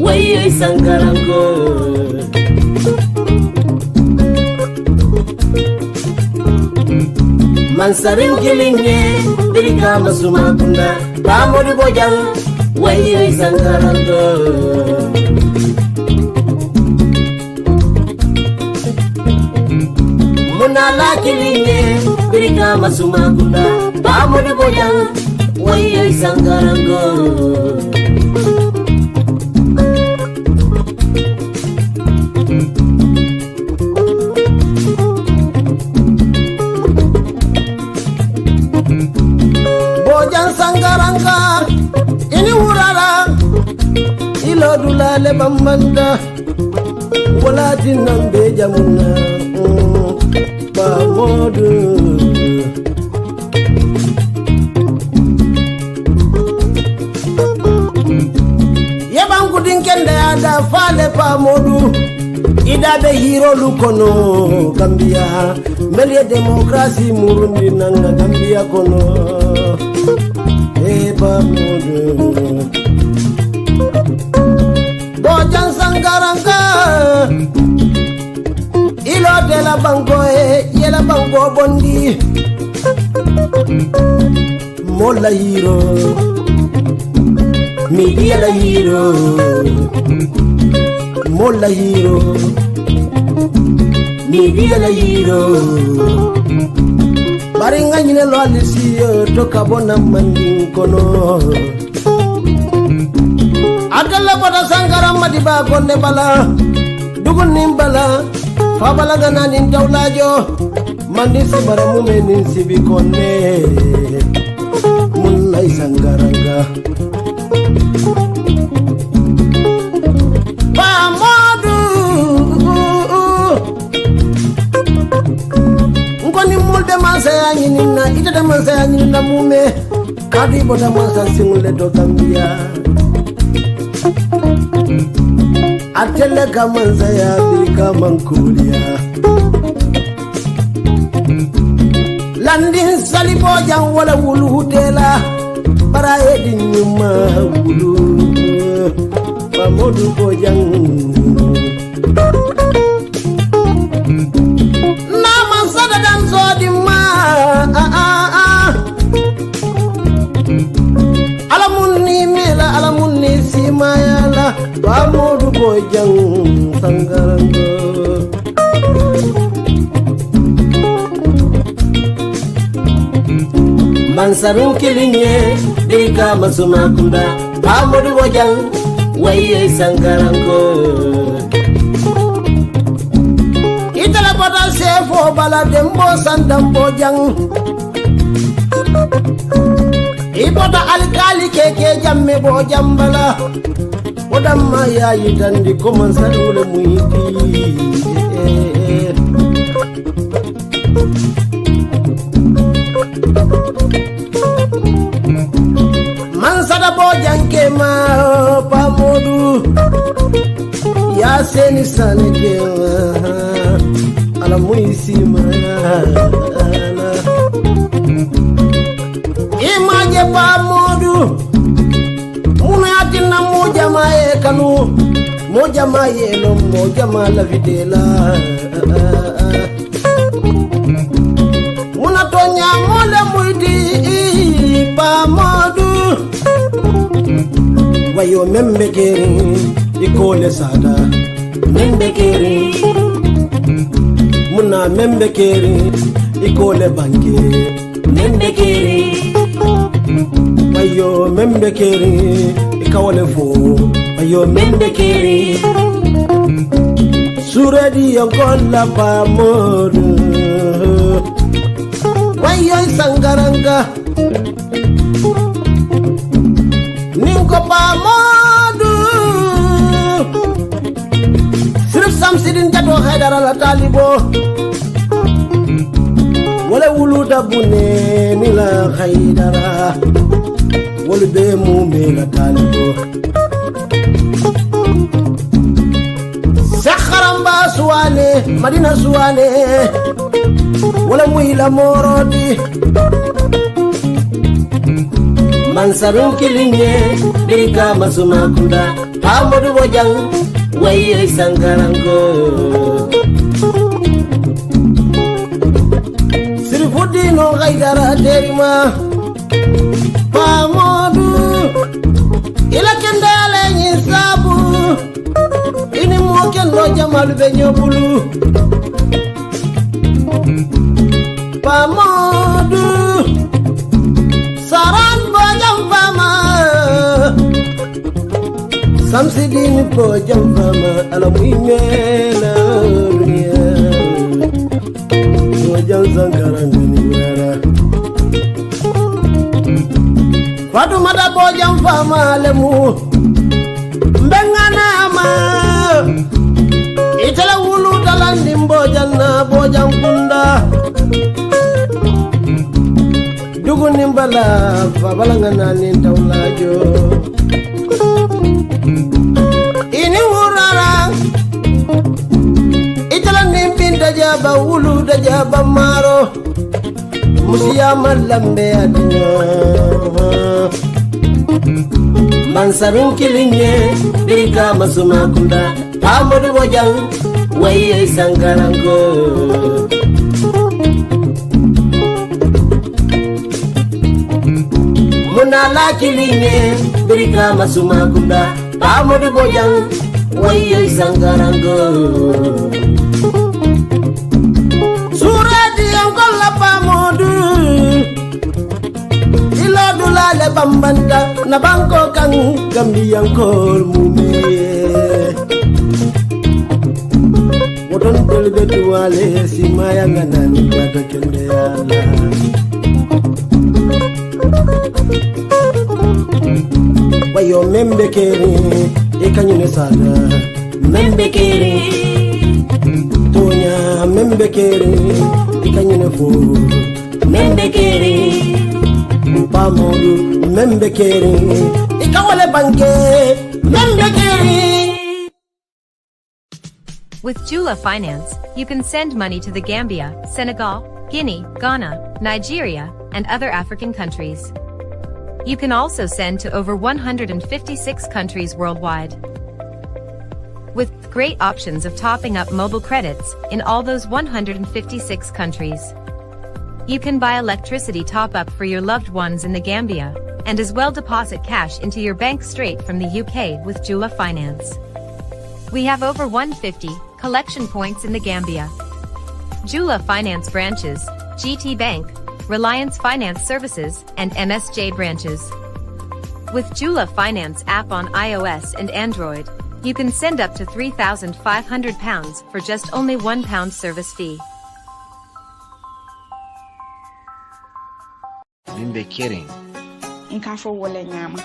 waye sangarango mansarin kilinge birika masumakunda bamodi bojang waye sangarango munala kilinge birika masumakunda bamodi bojang waye sangarango sangaranga ini urara ilodula le bambanda wala tinambe jamuna ba modu yebangu dinkende ada fale pa modu ida be hiro lukono Gambia melie demokrasi murundi nanga Gambia kono Bojan sangaranga ilo de la bango yela bango bondi mola hiro media la hiro mola hiro media la hiro baringa nyine lo alisiyo toka bona manding kono agalla bada sangara madiba konne bala dugun nimbala fa bala ganani dawlajo mandi sabara mumeni sibi konne mullai sangaranga pa modu ngoni mulde masaya nyinina ita masaya nyinina mume kadi boda masa singule to Gambia atele kamanza ya birika mankulia landin salibo jang wala wulu hutela para edi nyuma wulu pamodu bojang nama sada dan zodima alamunni mela alamunni simayala pamodu bojang sangarango mansarun kilinge dika masumakunda pamodu bojang waye sangarango itala bada sefo bala dembo sandam bojang ibota alkali keke jamme bojambala odamma yayi dandi ko mansarule muiti mansada bojanke ma pamodu ya seni saneke ala muisi ma imaje pamodu munatina moja mae kanu moja mae no moja mala videla munatonya mole muidi pamodu wayo membekeri ikole sada membekeri muna membekeri ikole banke membekeri wayo membekeri ikawale fo wayo membekeri suredi yokola pamodu wayo sangaranga ninko pamodu sirf samsidin jato haidara la talibo wala wulu dabune nila haidara wala be mume la talibo sakharamba suwane madina suwane wala muila morodi mansarun kilinge birika masumakunda Pamodu bojang waye sangarango Sirfudi no gaidara terima Pamodu ila kendale nyisabu ini mokendo jamal benyobulu Pamodu saran bojang fama Samsidini bojang fama alamimela dunia bojang sangarangani wara Fadu mada bojang fama lemu mbengana ma itala wulu dalandi mbojana bojang kunda dugu nimbala fabalangana nintawlajo ini wurara itala nimbinda jaba wulu dajaba maro musiya malambe adina Mansarun kilinye Dika masuma kunda Pamodu bojang Waye sangarango Munala kilinye Dika masuma kunda Pamodu bojang Waye sangarango Suradi yang kola pamodu le bambanda na banko kan gambiyan kol mume wodon telbe tuwale simaya nganani bata kende yala wayo membe keri ikanyune sada membe keri tonya membe keri ikanyune fu membe keri Pamodu membekeri ikawale banke membekeri With Jula Finance, you can send money to the Gambia, Senegal, Guinea, Ghana, Nigeria, and other African countries. You can also send to over 156 countries worldwide. With great options of topping up mobile credits in all those 156 countries. You can buy electricity top-up for your loved ones in the Gambia, and as well deposit cash into your bank straight from the UK with Jula Finance. We have over 150 collection points in the Gambia. Jula Finance branches, GT Bank, Reliance Finance Services, and MSJ branches. With Jula Finance app on iOS and Android, you can send up to £3,500 for just only £1 service fee. Mimbe kidding. Nkafo wole nyama.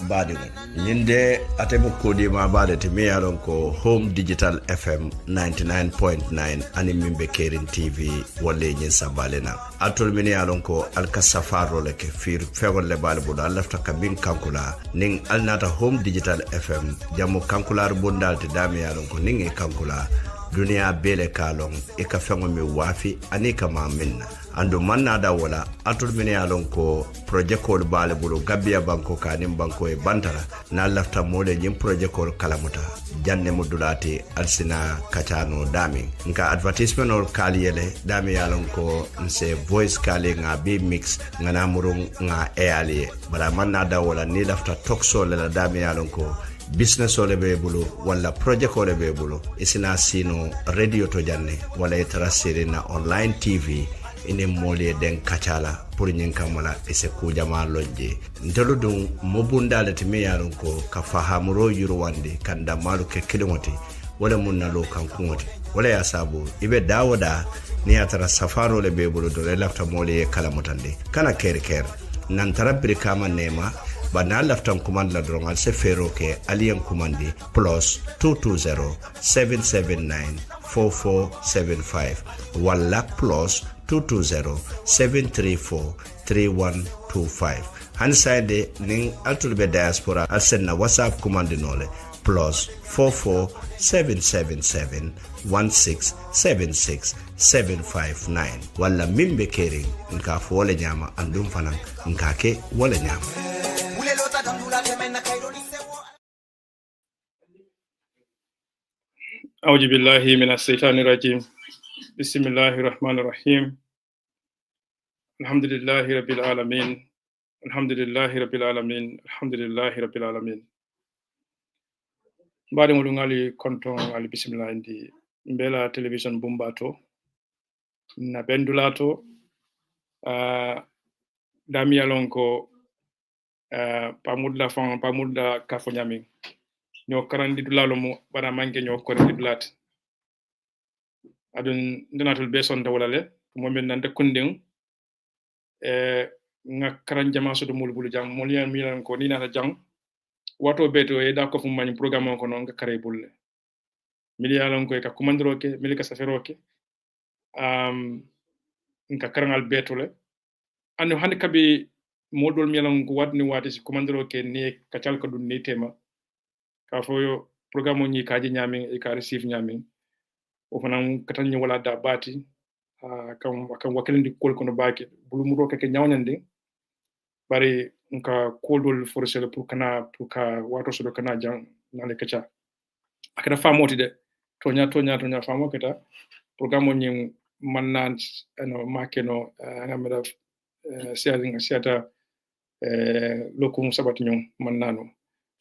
Badi Ninde atemu kodi ma bade te me yaron ko Home Digital FM 99.9 ani mimbe Kerin TV wole nyin sabale na. Atol mini yaron ko alka safaro leke fir fewon le bal buda lafta kabin kankula ning alnata Home Digital FM jamu kankular bundal te dami yaron ko ning e kankula dunia bele kalong e ka fengo mi wafi ani kama minna ando manna da wala atul mini alon ko project ko bale bulu gabia banko kanim banko e bantara na lafta mole nyim project ko kalamuta janne mudulati alsina kachano dami nka advertisement or kaliyele dami alon ko nse voice kali nga bi mix ngana murung nga eali bara manna da wala ni lafta talk le la dami alon ko business ole be bulu wala project ole be bulu isina sino radio to janne wala itarasiri na online TV ine mole den kachala pour nyin kamala ise ku jama lojje ntelu dum mobundale timi yaron ko ka fahamuro yurwande kanda malu ke kilimoti wala munna lo kan kumoti wala ya sabu ibe dawoda ni atara safaro le be bulu do le lafta mole kala mutande kana ker nan tarabri kama nema bana laftan command la drongal se fero ke alien commandi plus 220 779 4475 wala plus 220 734 3125 hanside ning altulbe diaspora alsenna whatsapp commandi nole plus 44 777 1676 759 wala mimbe kering nka fo wala nyama andum fanan nka ke wala nyama أعوذ بالله من الشيطان الرجيم بسم الله الرحمن الرحيم الحمد لله رب العالمين الحمد لله رب العالمين الحمد لله رب العالمين بعد ما نقولي كنتم على بسم الله عندي بلا تلفزيون بومباتو نبندولاتو دامي alonko pamudla fon pamudla kafonyami ño karandi dulalo mo bana manke ño korandi dulat adun ndanatul be son dawlale mo men nande kundin nga karan jama so do mulbulu jang mo lian milan ko ni nata jang wato beto e da ko fu mani programme ko non nga kare bulle mili yalon ko e ka commandro ke mili ka safero ke nga karangal beto le anu hande kabi modol milan ko wadni wati si commandro ke ni ka calka dun ni tema ka fo yo programme ni kaji nyamin e ka receive nyamin o fanan katanni wala da bati kan wakilindi kol kono bake bulu mudo ke nyawnyande bari nka koldol forcel pour ka wato so do kana jang nale kacha akada famoti de tonya famo keta programme ni mannan no makeno ngameda siata lokum sabat nyum mannano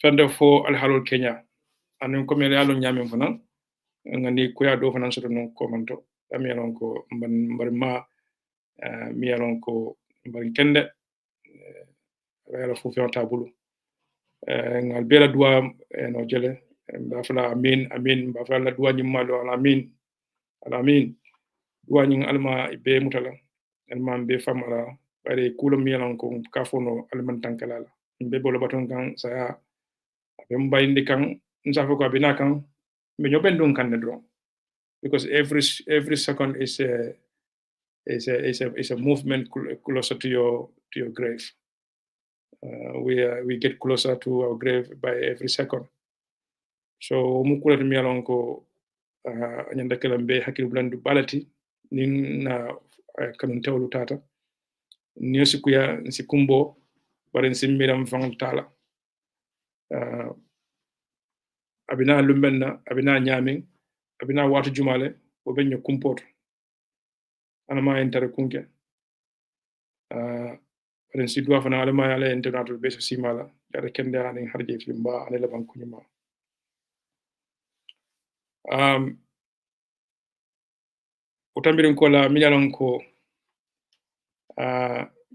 fende fo al halol Kenya anu ko mele yalo nyami fana ngani ko ya do fana so no komanto am yalon ko mbar ma mi yalon ko mbar kende wala fu fion tabulu ngal bela dua no jele ba fala amin ba fala dua ni malo amin dua ni alma be mutala alma be famara bare kulo mi yalon ko kafono alman tankalala be bolo baton kan saya be mbayndi kan nsafo ko bina kan me nyoben dun kan nedro because every second is a movement closer to your grave. We get closer to our grave by every second. So mukula mi alon ko nyanda kelam be hakil blandu balati nin na kanun tawlu tata ni sikuya nsikumbo bare nsimmiram fang tala abina lumbenna abina nyamin abina watu jumale o benyo kumpoto anama entare kunke ren si dua fana alama ala international base simala dara kende ani harje flimba ani la bankunyuma utambirin ko la minyalon ko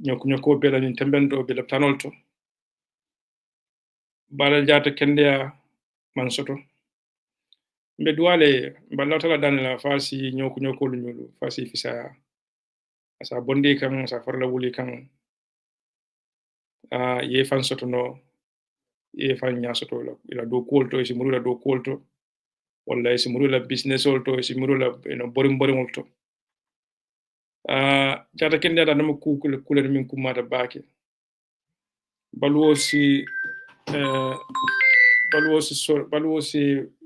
nyoko bela ni tembendo bela tanolto bala jata kende man soto mbe duwale mballa tala danela fasi nyoko lu nyulu fasi fisa asa bondi kan sa farla wuli kan ye fan soto no ye fan nya soto la ila do kolto isi murula do kolto wala isi murula business olto isi murula borim olto jata kende da namu kuler min kumata baake baluosi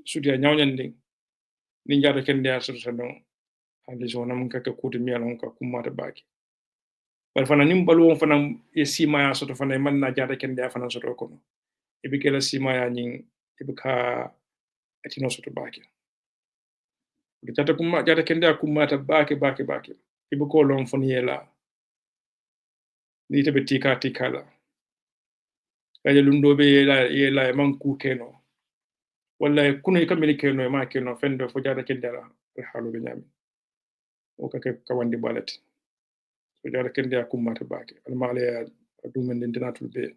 sudia nyawnyande ni jata kende soto no andi so nam ka kuti mi alon ka kumata baake bar fana nim balu fana e sima soto fana man na jata kende fana soto ko e bi kala sima ya nyin e bi ka atino soto baake jata kende kumata baake e bi ko lon fon yela ni tebe tikala kaya lundobe yela e man ku keno walla kuno kameli keno e ma keno fendo fo jata kende la halu be nyami o ka wandi balati so jara kende akumata baake almale adumen den dinatul be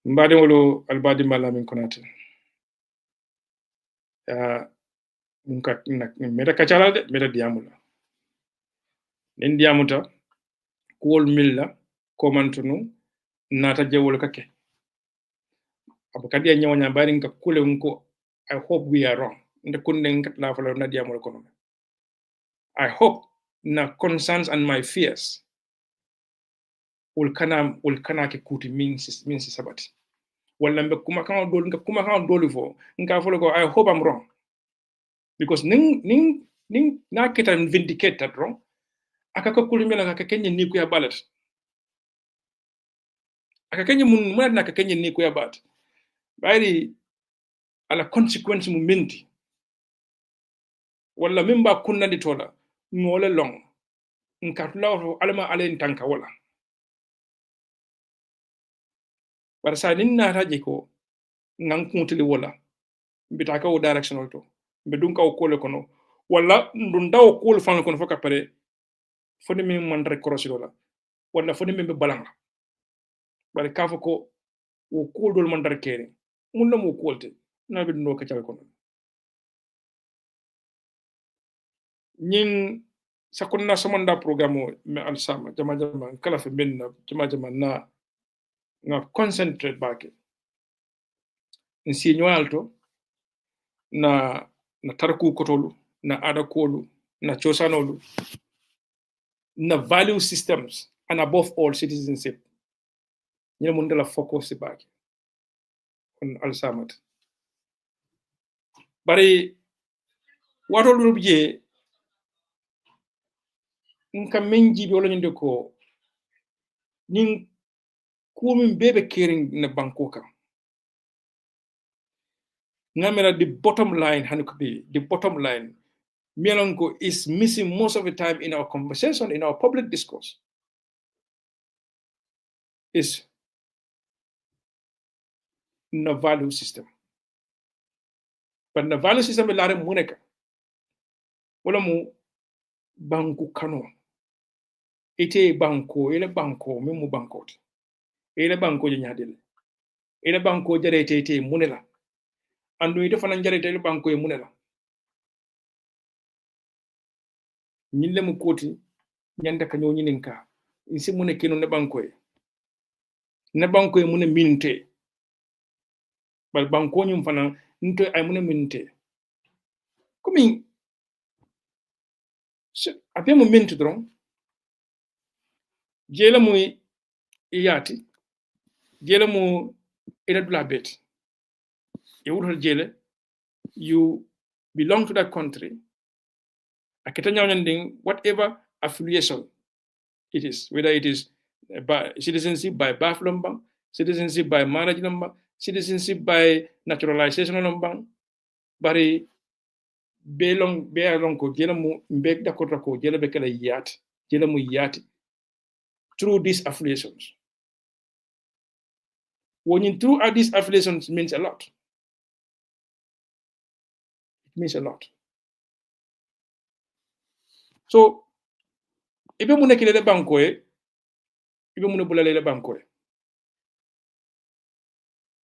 mbade wolo albadi malamin konate nkat meta kacala de meta diamula nen diamuta kuwol milla komantunu nata jewol kake abakadi nyawanya bari nka kule nko I hope we are wrong nda kunne nkat la fala na diamul kono I hope na concerns and my fears will kana ke kuti minsi sabati wala mbe kuma kan dolu fo nka folo ko I hope I'm wrong because ning na keta vindicate that wrong akaka kulimela ka kenye ni ku ya balat aka kenye mun na ka kenye ni ku ya bat bari ala consequence mu minti wala min ba kunnandi tola ngole long nkatlaw alama alen tanka wala barsa nin nata je ko ngan kuntili wala mbita ka o direction to mbe dun ka o kole kono wala ndun daw kol fan kono foka pare foni min man rek cross wala wala foni min be balanga bare ka fa ko o kol dol man dar kere mun na mo kolte na be no ka cal kono ñing sakonna samanda programme me alsama jama jama kala fe benna jama na nga concentrate bake en signal to na tarku kotolu na ada kolu na chosanolu na value systems and above all citizenship ñe mun dala focus bake on alsamat bari watolu bije nka menji be wala ñinde ko nin kumin bebe kering na bankoka ngamera the bottom line hanukubi the bottom line mielonko is missing most of the time in our conversation in our public discourse is na value system but na value system la rem muneka wala mu banku kano ite banko ele banko memu bankoti ele banko je nyadele ele banko jarete ite munela andu ite fana jarete ele banko e munela ñille mu koti ñanda ka ñoo ñininka isi mune kino ne banko e mune minte bal banko ñum fana nto ay mune minte komi abe mu minte dron jela mu iyati jela mu ila dula bet e wutal jele you belong to that country akita nyawnyanding whatever affiliation it is, whether it is by citizenship by birth lombang, citizenship by marriage lombang, citizenship by naturalization lombang, bari belong ko jela mu mbek dakota ko jela be kala yat jela mu yati through these affiliations. When you through these affiliations means a lot. It means a lot. So, ibe mu nekk le banko ibe mu ne bulale le banko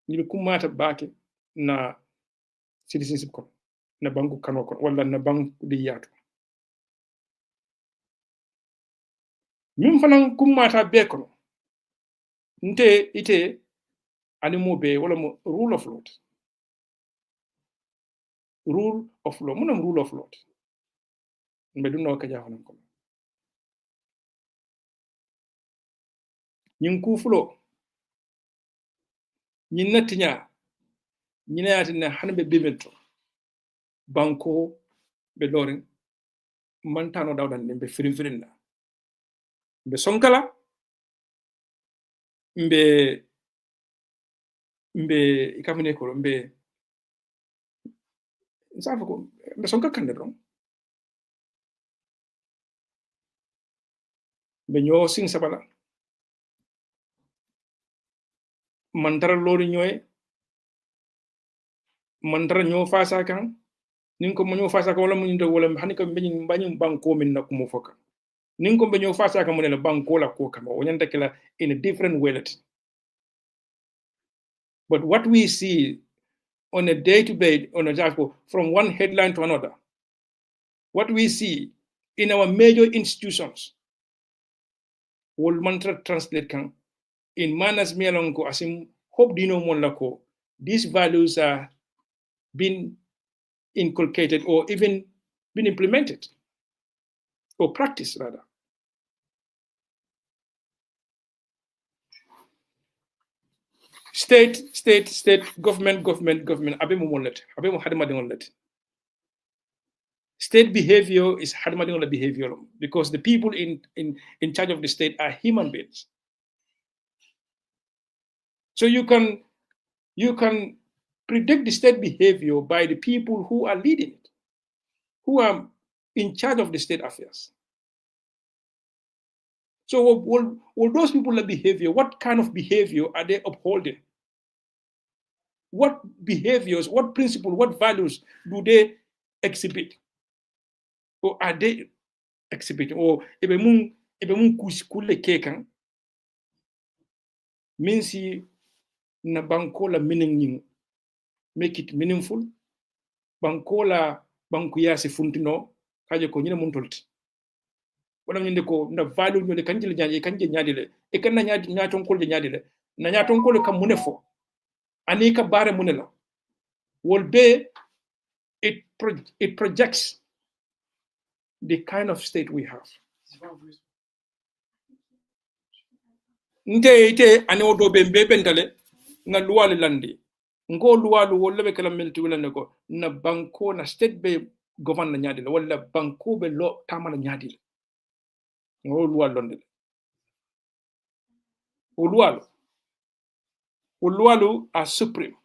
ni ku mata baake na citizenship ko na banku kano ko wala na banku di yaatu min fanan ku mata be ko nte ite animo be wala mo rule of law munam rule of law mbe dunno ka jaaxon ko ñing ku fulo ñin natinya ñina yatina hanbe bimento banko be lorin mantano dawdan be firin na be sonkala mbe ikamine ko mbe safa ko mbe sonka kande bron be ñoo sing sabala mantara lori ñoy mantara ñoo fasa kan nin ko mo ñoo fasa kan wala mo ñinde wala hani ko beñi bañum banko min nak mo foka nin ko be ñoo fasa kan mo ne banko la ko kama o ñanta kala in a different way that. But what we see on a day-to-day, on a example, from one headline to another, what we see in our major institutions, will mantra translate kan in manners mielonko asim hope dino mon lako these values are being inculcated or even been implemented or practiced rather. State, government, abe mo monlet, abe mo hadma dingolet. State behavior is hadma behavior because the people in charge of the state are human beings. So you can predict the state behavior by the people who are leading it, who are in charge of the state affairs. So will those people behavior, what kind of behavior are they upholding? What behaviors, what principles, what values do they exhibit? Or are they exhibiting? Or ebe mun kuskule kekan means na bankola meaning make it meaningful. Bankola bankuya se funtino kaje ko nyina mun tolti. Wala nyinde ko na value nyole kanjile nyaade kanje nyaadile e kan na nyaadi nyaaton kolje nyaadile na nyaaton kol kam munefo ani ka bare munela will be it projects the kind of state we have. Nte ite ani odo be bentale na luwali landi ngo luwalu wolle be kala melti wala ne ko na banko na state be govern na nyaadile wala banko be lo tamala nyaadile ngo luwal londe luwalu are supreme.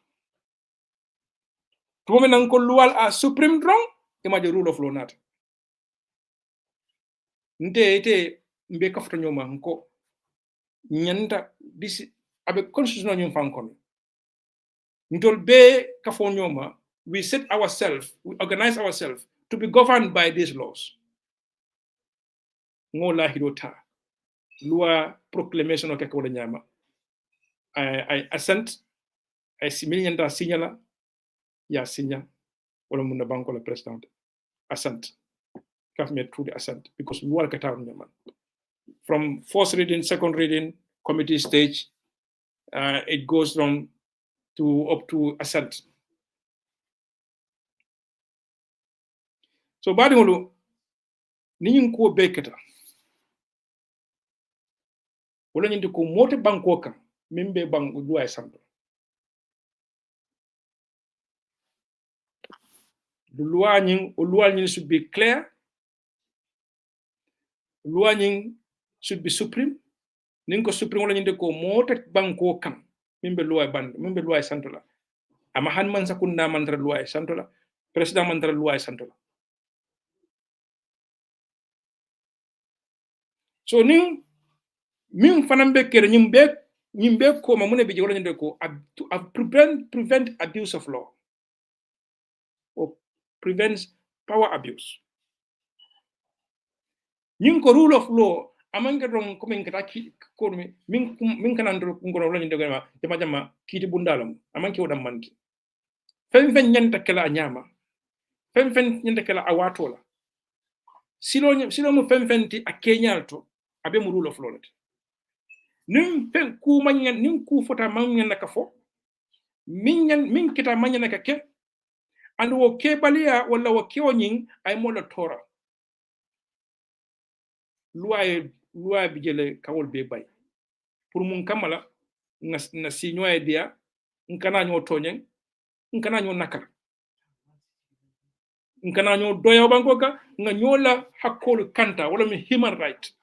To men ko luwal are supreme drong ima the rule of law nat nte ite mbe kafto nyoma nko nyanda this abe constitution nyum fankon ntol be kafo nyoma we set ourselves, we organize ourselves to be governed by these laws. Ngola hidota loi proclamation of ko nyama I assent I similienta signala ya signa wala mun banko le president assent kaf me through the assent because we work it out from first reading, second reading, committee stage, it goes from up to assent. So badi ngolo ni ko beketa wala nyindi ko mote banko kan mimbe banko duwa santo the loi should be clear. Loi should be supreme. Ninko supreme wala nyinde ko mote banko kan mimbe loi santola. Ama han man sakunda mantra loi santola. President mantra loi santola. So min fanambe kere nyimbe ko mamune bi wala nyinde ko to prevent abuse of law or prevents power abuse. Ko rule of law amanga don ko min kata ko min kanandro ngoro wala nyinde ko jama kiti bundalam amanke wodam manki fen nyanta kala nyama fen nyanta kala awatola silo mo fen ti akenyalto abe mu rule of law nim fen ku manyan nim ku fota manyan nakafo min kita manyan nakake and wo kebalia wala wo kewonyin ay mola tora loi bi jele kawol be bay pour mun kamala na sinyo idea nkana nyo tonyen nkana nyo nakal nkana nyo doya bangoka nga nyola hakol kanta wala mi human right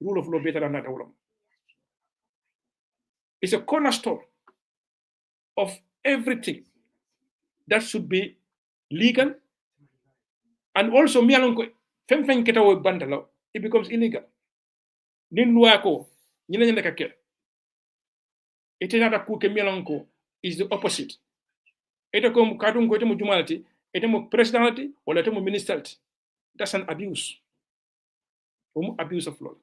rule of law better than that wala. It's a cornerstone of everything that should be legal, and also mi alon ko fem keta wo bandalo it becomes illegal. Nin loi ko ñina ñanda ka kel ete nata ku ke mi alon ko is the opposite. Ete ko kadum ko ete mo jumalati ete mo presidency wala ete mo ministerity. That's an abuse. Abuse of law.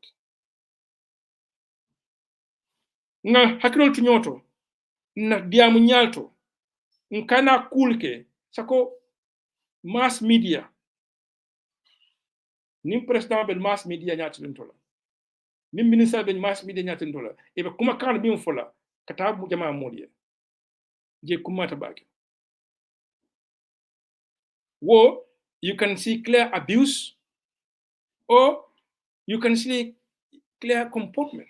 Nga hakilol tu nyoto na diamu nyalto nkana kulke sako mass media nim president bel mass media nyati ntola nim minister bel mass media nyati ntola ebe kuma kan bi fola katabu jama modiye je kuma tabaki wo you can see clear abuse or you can see clear comportment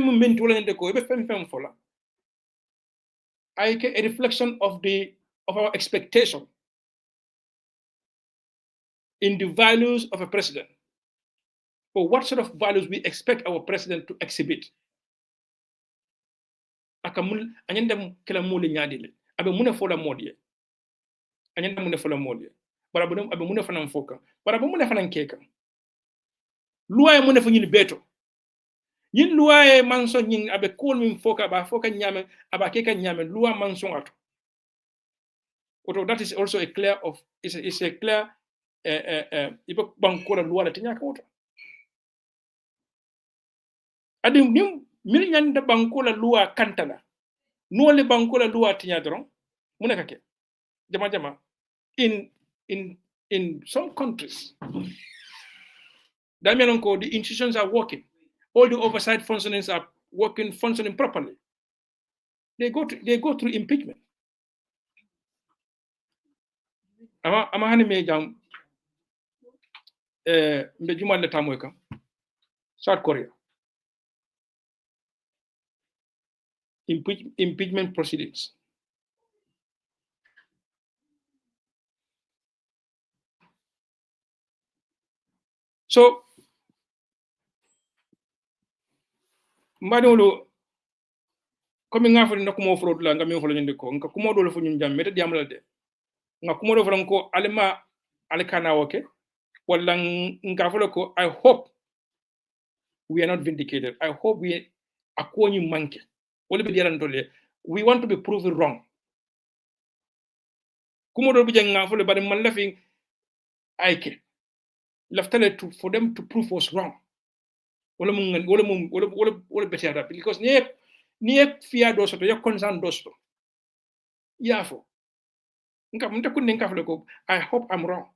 movement wala ndeko ko ebe fem fola a reflection of our expectation in the values of a president, or what sort of values we expect our president to exhibit. aka mun anyanda kala mole nyaadile abe muna fola modie anyanda muna fola modie bara bu abe muna fanan foka bara bu muna fanan keka luwaye muna fa ñin beto ñin luwaye manso ñin abe kol min foka ba foka nyame aba keka nyame luwa manso ato oto that is also a clear of is a clear ibo bankola luwa la tinya ka oto adi nim mil nyanda bankola luwa kantala nole bankola luwa tinya dron muna kake jama in some countries the institutions are working, all the oversight functionings are functioning properly. They go through impeachment. Ama hani me jam mbe jumal le tamoy kam South Korea. Impeachment proceedings. So mbadolo comme nga fa ndako mo fraude la nga mi folo ñinde ko nga ko modolo fu ñun jam meta diamala de nga ko modo franco alema alkana woke wala nga folo ko I hope we are not vindicated. I hope we akoni manke wala be diaran tole we want to be proven wrong. Kumodo bi nga folo bari man la fi ayke laftale to for them to prove us wrong. Wala better because nie fear doso to your concern doso. Yafo. I hope I'm wrong.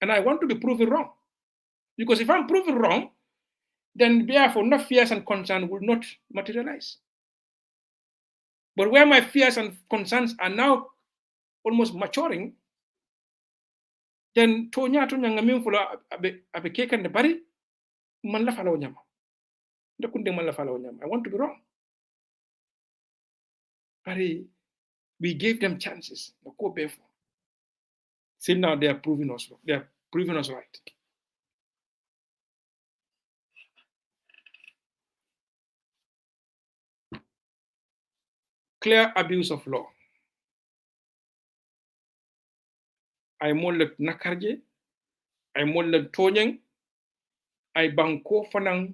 And I want to be proven wrong. Because if I'm proven wrong, then therefore no fears and concerns will not materialize. But where my fears and concerns are now almost maturing, then tonya ngamin fulo abe kekan de bari man la fala nyama. I want to be wrong. Bari we gave them chances. See now they are proving us wrong. They are proving us right. Clear abuse of law. I mollek nakarje, I mollek tonyeng, I banko fanang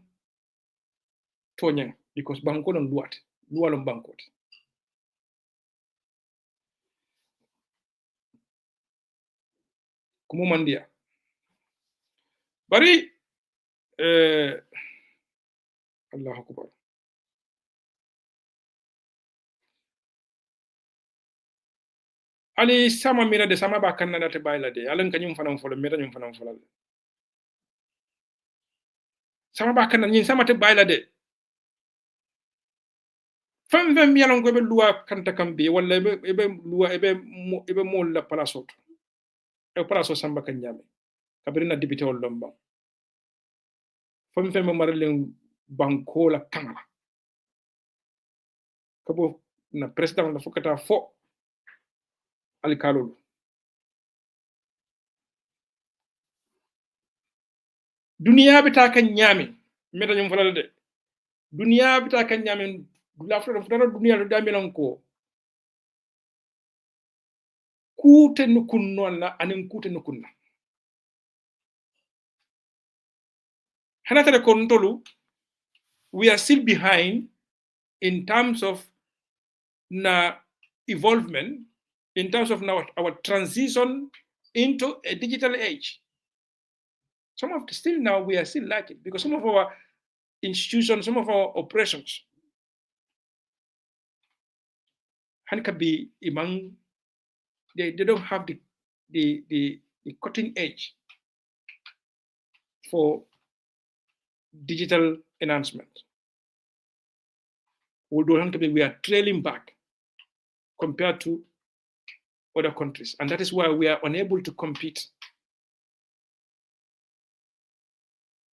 tonyeng because banko non luat, lualom bankot. Kumu mandia. Bari Allah akbar. Ali sama mira de sama ba kanna date bayla de alan kanyum fanam folo meta nyum fanam folo sama ba kanna nyin sama te bayla de fam vem yalon go be luwa kanta kambe wala ebe luwa ebe mol la palaso e palaso samba kanyame kabirina député wol lomba fam fem maralen banko la kamala kabo na president la fukata fo alikalolu duniya bi ta kan nyame meta nyum falal de duniya bi ta kan nyame la fara duniya do damilan ko kute nukun non la anin kute nukun na hanata ko ntolu we are still behind in terms of na evolvement, in terms of now our transition into a digital age. Still now we are still lacking because some of our institutions, some of our operations, they don't have the cutting edge for digital enhancement. Although we are trailing back compared to other countries. And that is why we are unable to compete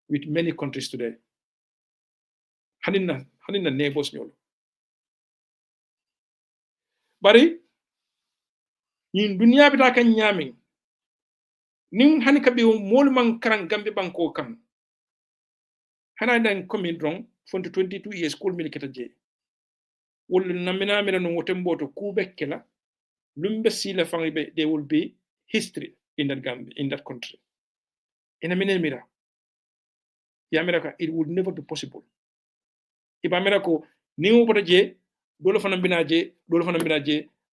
with many countries today. Hanina neighbors nyolo. Bari, in dunia bita kan nyami, ning hani kabi mol man karang gambi banko kam. Hana dan komi drong, for 22 years, school miliketa je. wol namina mena no wotemboto kubekela lumbe sila fangibe there will be history in that Gambia, in that country. In a minute mira. Ya America, it would never be possible. If America ni mo bota je dolo fana bina je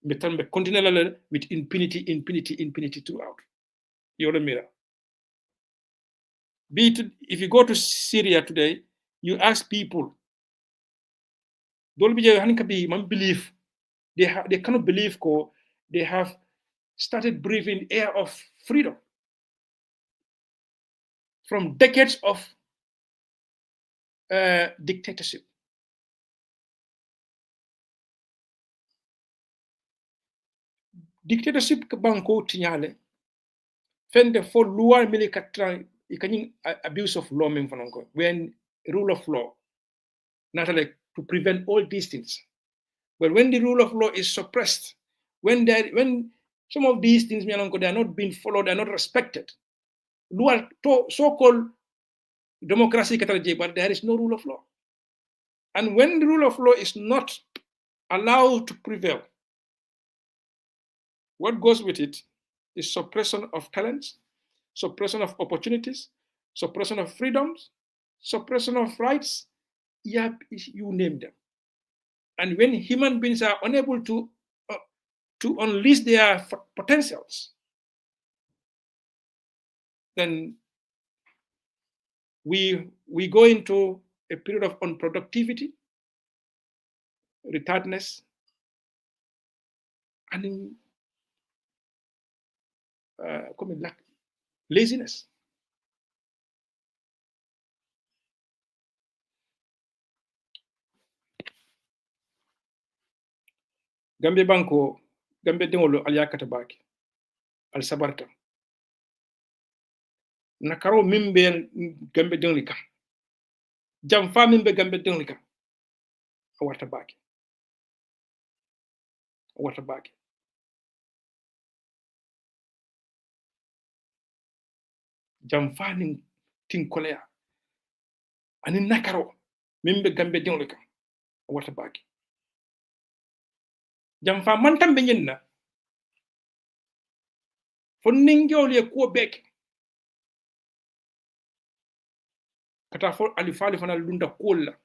metal be continue with impunity throughout. Yola mira. If you go to Syria today, you ask people, dolo bije hanika bi man believe they cannot believe they have started breathing air of freedom from decades of dictatorship. Dictatorship banko tinyale fende for loi milikatra ikaning abuse of law when rule of law not like to prevent all these things. But when the rule of law is suppressed, when some of these things they are not being followed, they are not respected, so-called democracy, but there is no rule of law. And when the rule of law is not allowed to prevail, what goes with it is suppression of talents, suppression of opportunities, suppression of freedoms, suppression of rights, you name them. And when human beings are unable to unleash their potentials, then we go into a period of unproductivity, retardedness, and laziness. Gambia banko, Gambia dengolo aliyakata baki, al sabarta. Nakaro mimbe Gambia denglika. Jamfa mimbe Gambia denglika. Awarta baki. Jamfa ning tinkolea. Ani nakaro mimbe Gambia denglika. Awarta baki. Jamfa mantam benyenna. Fonningyoli ko bek. Kata fo alifali fana lunda kola.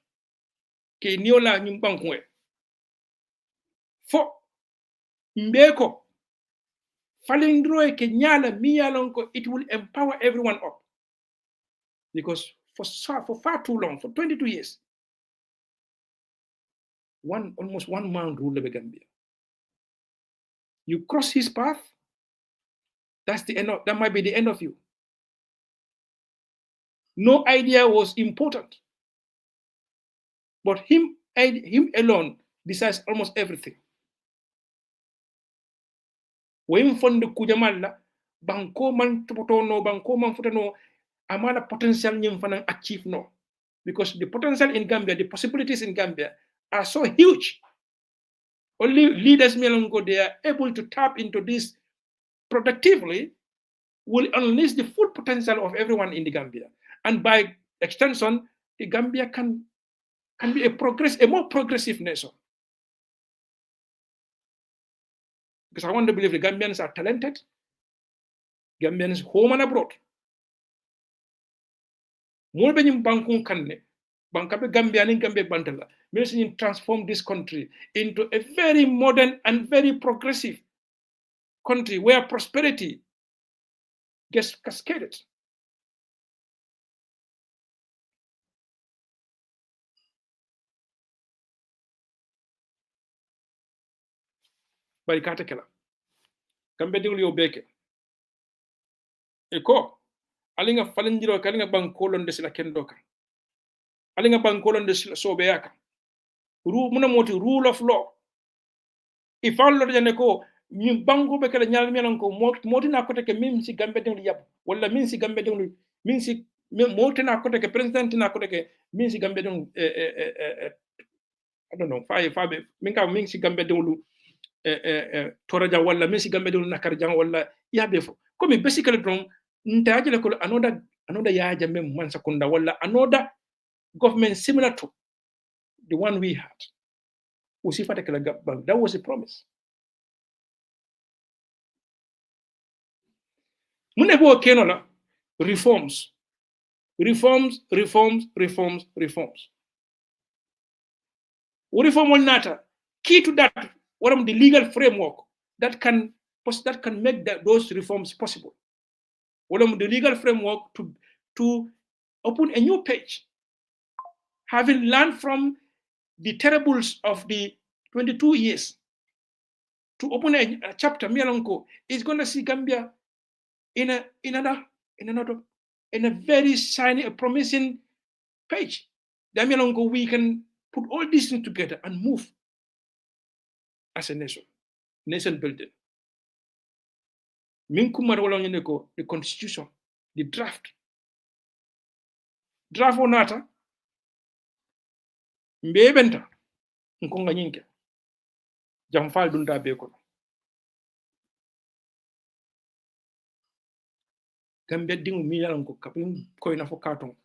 Ke niola nyimbankwe. Fo mbeko falindro ke nyala miyalonko, it will empower everyone up. Because for far too long, for 22 years, almost one man ruled the Gambia. You cross his path, that's the end of, that might be the end of you. No idea was important. But him alone decides almost everything. When fund kujamala, banko man topotono, banko man futano, amala potential nyem fanan achieve no. Because the potential in Gambia, the possibilities in Gambia are so huge. Only leaders Melongo, they are able to tap into this productively, will unleash the full potential of everyone in the Gambia. And by extension, the Gambia can be a more progressive nation. Because I want to believe the Gambians are talented, Gambians home and abroad. More than Bankun Kanne, Bankabe Gambia and Gambia Bantala, meaning transform this country into a very modern and very progressive country where prosperity gets cascaded. By Katakela. Gambia dingli obeke. Eko, alinga falinjiro kalinga bankolon de sila kendoka. Alinga bankolon de sila sobeaka. Muna moti rule of law. If all of janeko, mi bango bekele nyal mianko moti na kote ke mimsi Gambia dingli yap. Wala minsi Gambia dingli minsi moti na kote ke president na kote ke minsi Gambia dingli I don't know, fabe minka minsi Gambia dingli toraja wala minsi Gambia dingli nakarjang wala yabefo. Comme basically from ntajele ko another yaja mem man sakunda wala another government similar to the one we had. usifate kala bank. That was a promise. Mune bo keno la reforms. Reforms. Reform on nata. Key to that, what the legal framework that can make those reforms possible. What the legal framework to open a new page, having learned from the terribles of the 22 years, to open a chapter. Mialonko is going to see Gambia in a very shiny, a promising page. Mialonko, we can put all these things together and move as a nation building. The constitution, the draft onata mbebenta nkonga nyinke jamfal dunda beko Gambia dingu mi yalan ko kapin koy na fo katon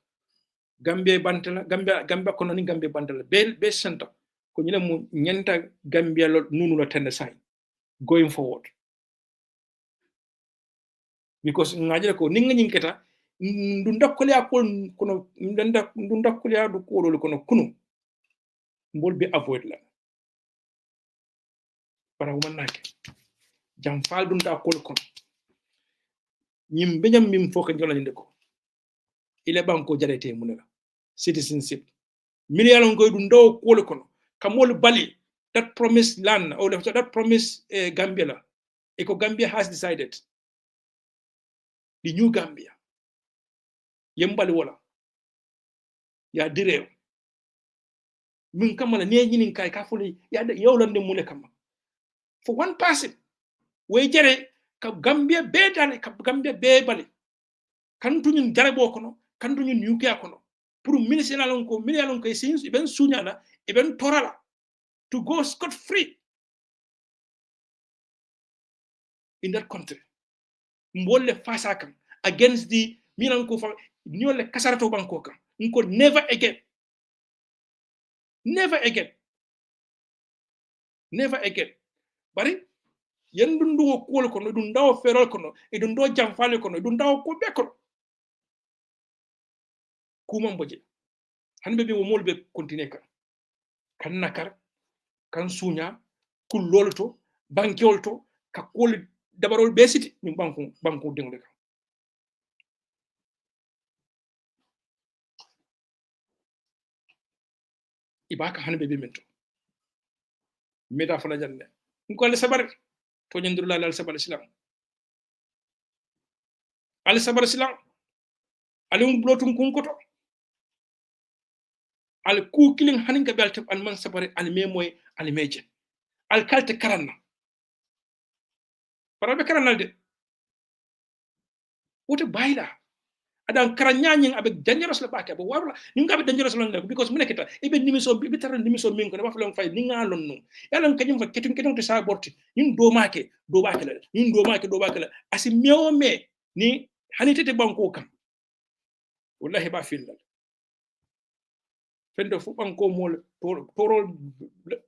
Gambia bantala Gambia kono ni Gambia bantala be center ko nyina mu nyenta Gambia lo nunu la tende sai going forward, because ngajere ko ninga nyinketa ndundakolya ko kono ndundakolya do ko do kono kunu mbol be avoid la para womanake jam fal dunda ko kono nyim benyam mim foka jola ndeko ile banko jarete munela citizenship million go dundo ko kono kamol bali that promised land or that promised Gambia la eko Gambia has decided the new Gambia yembali wala ya direw min kamala ne nyinin kay ka fuli ya yawlande mule kama for one person we jere ka Gambia be dal ka Gambia be bali kantu ñun jarabo kono kantu ñun yuke kono pour ministre alon ko sin ben suñana e ben torala to go scot free in that country mbolle fasa kam against the minan ko fa ñole kasarato banko kam nko never again bari yen dundu ko kono dun daw ferol kono e dun do jamfale kono dun daw ko be kono kuma mboje hanbe be wo molbe continue kan nakar kan sunya kul lolto bankiolto ka kol dabarol be siti ni banku dingle ka ibaka hanbe be mento meta fana janne ko le sabar to nyandur la sabar silam al sabar silam alum blotum kun koto al ku kilin hanin ka belta al man sabare al memoy al meje al kalte karanna parabe karannal de wote bayla adan karanyanyin abe dangerous la bake abo wala ninga abe dangerous la because muneketa ibe nimiso bi tar nimiso min ko ba fa lon fay ninga lon no yalan kanyum fa ketun to sa borti nin do make la asi mewo me ni hanitete banko kam wallahi ba fillal fendo fu banko mol torol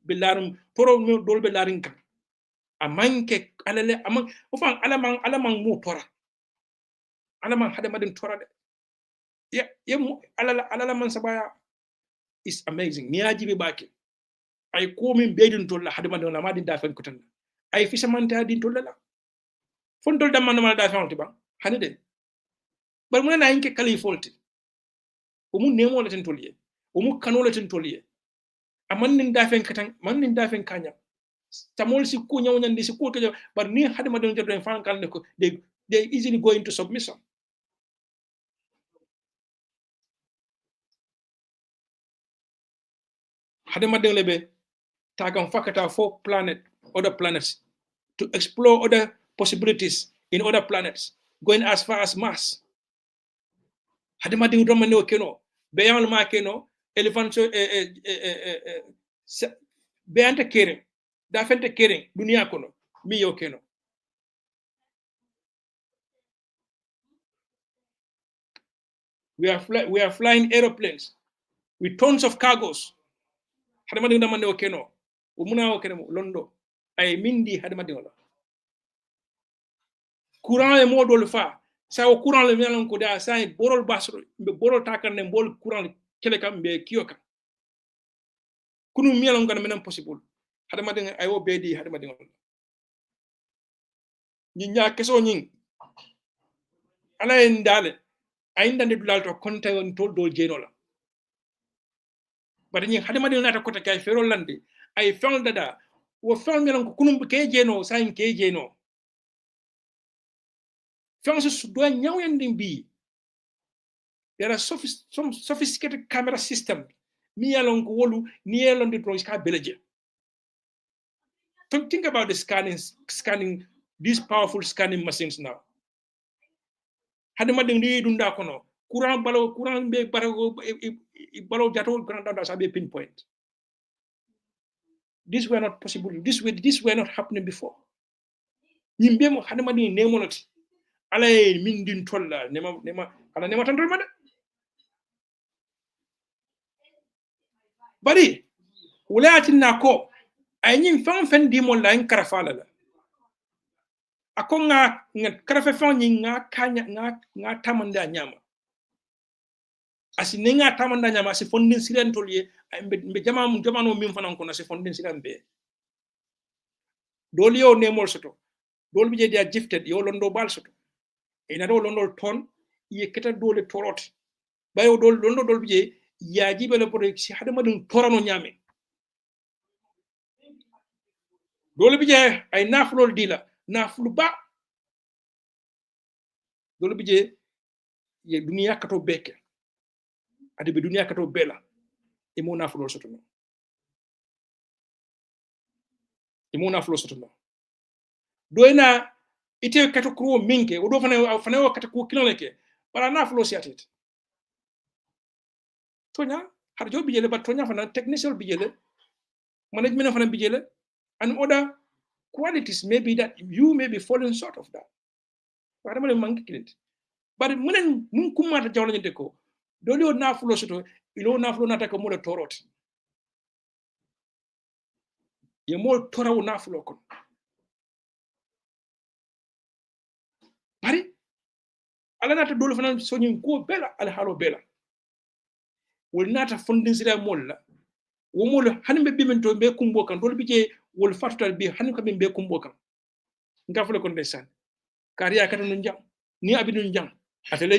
bilarum torol mo dol bilarin kam amanke alale amang ofan alaman mu tora alaman hada madin tora de ya alala man sabaya is amazing ni ajibi baki ay ko min bedin tolla hada madin na madin da fen ko tan ay fi samanta din tolla la fon tol damman ma da fen ba hanide bar mun na yinke kalifolti o mun nemo la tan tolliye o mu kanola tan tolliye amman nin da fen katan man nin da fen kanya tamol si ko nyawnyande si ko to bar ni hada madin to fan kan ko they easily go into submission. Hadema Denglebe Tagam Fakata for other planets to explore other possibilities in other planets, going as far as Mars. Hadema Dengramano Keno, Beyond Makeno, Elephanto Beante Kering, Dafente Kering, Duniakono, Miyo Keno. We are flying aeroplanes with tons of cargoes. o muna o kene londo ay mindi hadama dingola courant e modol fa sa o courant le melan ko da sa borol basro be borol takanne bol courant kele kam be kiyoka kunu melan ngana menen possible hadama dinga ay o bedi hadama dingola ni nya keso nyin ala en dale ay ndande dulal to konta won tol do jenola bari ñi hadama de nata kota kay fero lande ay fon dada wo fon melan ko kunum ke jeno sain ke jeno fon su do ñaw yandi bi there are some sophisticated camera system mi yalon ko wolu ni yalon de drones ka beleje think about the scanning these powerful scanning machines now hadama de ndi dunda kono courant be balo jato grand sabe pinpoint. This were not possible. This were not happening before. Nimbe mo hadama ni nemolati ala min din tolla nema ala nema tan mada bari wulati nako ay nyim fan fen di mo la en karafala la akonga karafe fan ni nga kanya nga tamanda nyama asi nenga tamanda nyama si fondin siren tolye be jamano min fanan ko na si fondin siren be doli yo nemol soto dol bi je dia gifted yo londo bal soto ina do londo ton ye keta dole torot bayo dol londo dol bi je ya jibe le product si hadama dum torano nyame dol bi je ay naflol dila naflu ba dol bi je ye dunia kato beke ade be dunia kato bela e mo naflol soto no e mo naflol soto no doyna ite kato ko minke o do fana o kato ko kiloneke para naflol siatet tonya har jobi jele ba tonya fana technical bijele management fana bijele and other qualities maybe that you may be falling short of that wada male manki client but munen mun kumata jawla nyde ko doli o nafulo soto ilo nafulo nata ko mole torot ye mol toraw nafulo kon bari ala nata doli fana soñin ko bela ala halo bela wol nata fondin sira molla wo mol hanbe bimento be kumbo kan dol bije wol fatutal bi hanka be kumbo kan ngafule kon desan kariya kata no jam ni abinu jam atele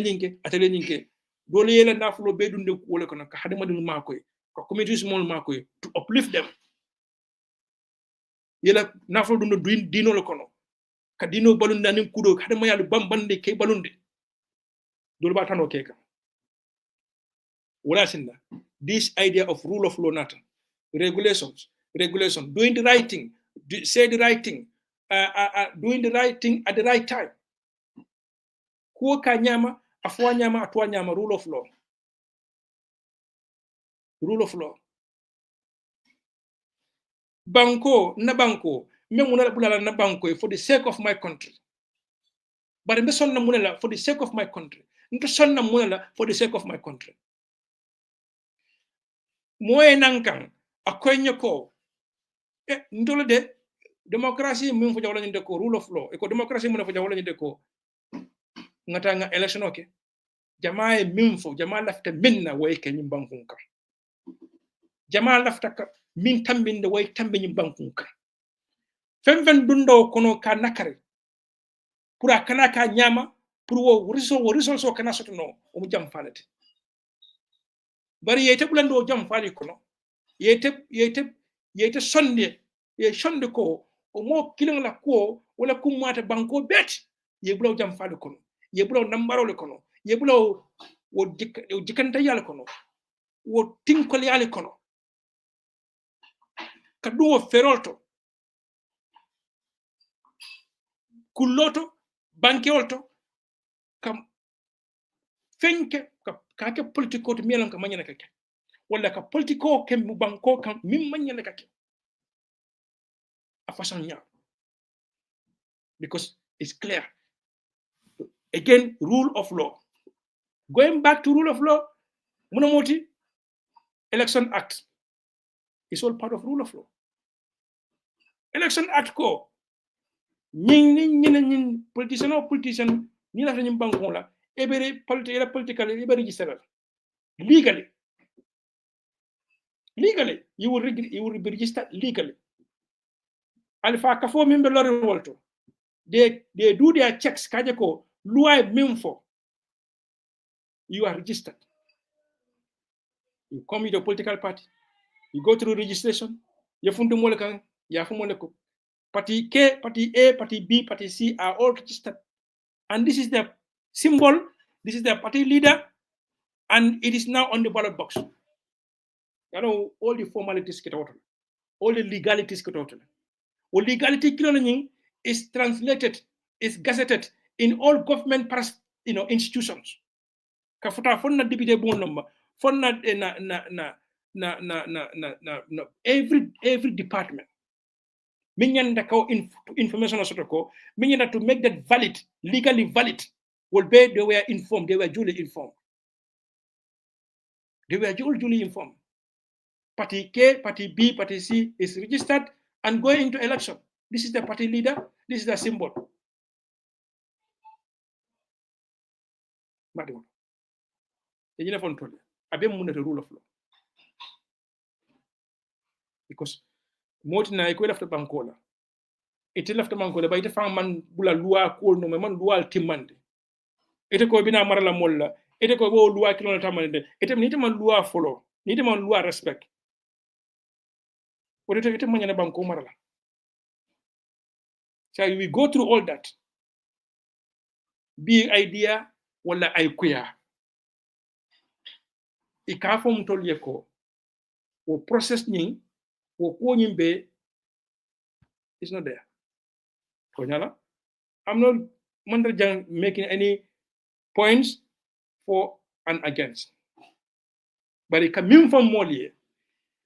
nyinke dol yela nafulo be dunde wole kon ka hadama dum makoy ko community small makoy to uplift them yela nafulo dunde dino le kono ka dino balunda nin kudo hadama yalu bambande ke balunde dol ba tano keka wala sinda this idea of rule of law nata regulation doing the right thing say the right thing doing the right thing at the right time ko ka nyama afwa nyama atwa nyama rule of law banko memuna bulala na banko for the sake of my country but mbe sonna munela for the sake of my country nto sonna munela for the sake of my country moye nankan akoynyo ko ndolo de democracy min fo jawla nyinde ko rule of law e ko democracy mun fo jawla nyinde ko ngata nga election okay jamaa min fo jamaa lafta minna way ke nyim bankunka jamaa lafta ka min tambinde way tambe nyim bankunka femfen dundo kono ka nakare pura kana ka nyama pour wo risol so kana soto no o mu jam falete bari yete bulando jam fali kono yete sonde ye sonde ko o mo kilin la ko wala kumata banko bet ye bulaw jam fali kono ye bulaw nambaro le kono ye bulaw wo jikanta yal kono wo tinkol yal kono kadu wo ferolto kulloto banke olto kam fenke ka ke politiko to mielon ka manyana kake wala ka politiko ke mu banko kam min manyana kake a façon nya because it's clear again rule of law going back to rule of law munamoti election act is all part of rule of law election act ko ñin politician ni la ñim banko la ebere political ebere register legally you will be registered legally alfa kafo membe lori wolto they do their checks kaje ko loi memfo you are registered. You come with a political party, you go through registration, you fundu molekan, ya fumoleko. Party K, party A, party B, party C are all registered. And this is the symbol, this is the party leader, and it is now on the ballot box. You know, all the formalities get out, all the legalities get out. Well, legality is translated, is gazetted in all government institutions. Kafuta fonna deputy bon number, fonna every department. Minyanda ko information ko, minyanda to make that valid, legally valid, they were informed, they were duly informed. They were duly informed. Party K, party B, party C is registered and going into election. This is the party leader, this is the symbol. The rule of law. Because Motina equal after Bancola. It left Bancola, but it found man bula lua cool no man dual timande. It a bina marala molla, it a go lua kilon tamande, it a nitaman lua follow, nitaman lua respect. What it a man in a banco marala. So we go through all that. Big idea, wala ikuya. Ikafom tolieko, or process ning, or be is not there. I'm not making any points for and against. But it come from Moli.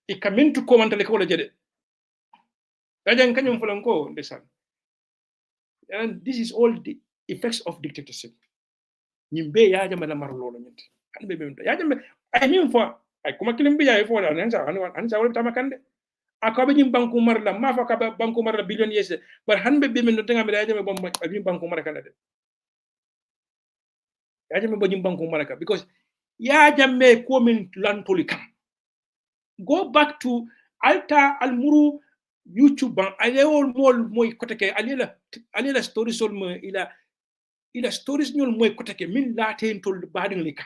It come to comment the college. And this is all the effects of dictatorship. I mean for I come kilimbi for an answer and tamakande. Akabe jim banku marla ma fa ka banku marla billion yes but hanbe be men no tanga me ajame bom jim banku maraka de ajame bo jim banku maraka because ya jamme ko min lantoli kam go back to alta almuru YouTube ban alewol mol moy koteke alela stories sol mo ila stories nyol moy koteke min laten tol badin li kam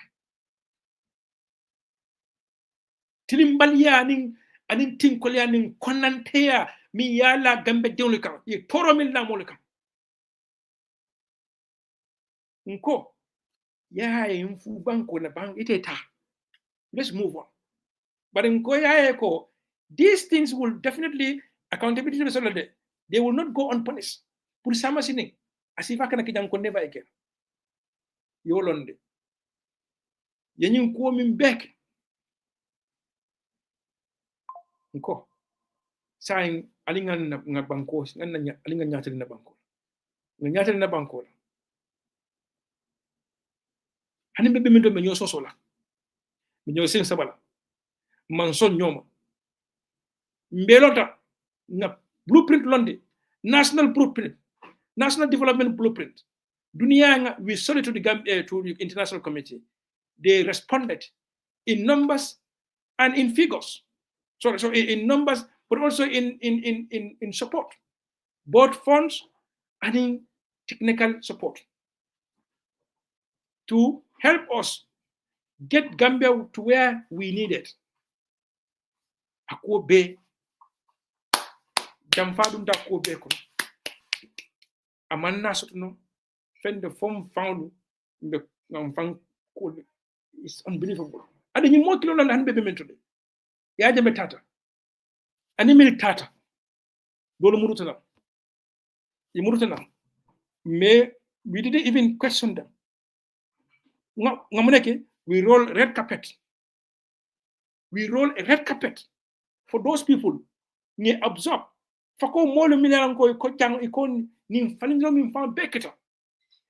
tilimbal ya ning anin tinkolya nin konanteya mi yala gambe dewle kam ye toro min la mol kam nko ya fu banko na bank iteta let's move on but nko ya ko these things will definitely accountability to the they will not go unpunished pour sama sini asifa kana kijan ko never again yolonde yenyin ko min bek nko sain alingan na banko ngan alingan nyatali na banko nyatali na banko hanin bebe min do me nyoso sola me nyoso sabala man son nyoma mbelota na blueprint londe national blueprint national development blueprint dunia we sold it to the international committee they responded in numbers and in figures so in numbers but also in support, both funds and in technical support to help us get Gambia to where we need it. Ako be jamfadum da ko be ko amanna sotuno fen the form found be ngam fan ko is unbelievable ade ni mo kilo lan han be mentude ya jambe tata animal tata dole murutana mais we didn't even question them we roll red carpet for those people ni absorb fako molo milan ko jang ikon ni falindro min fa beketa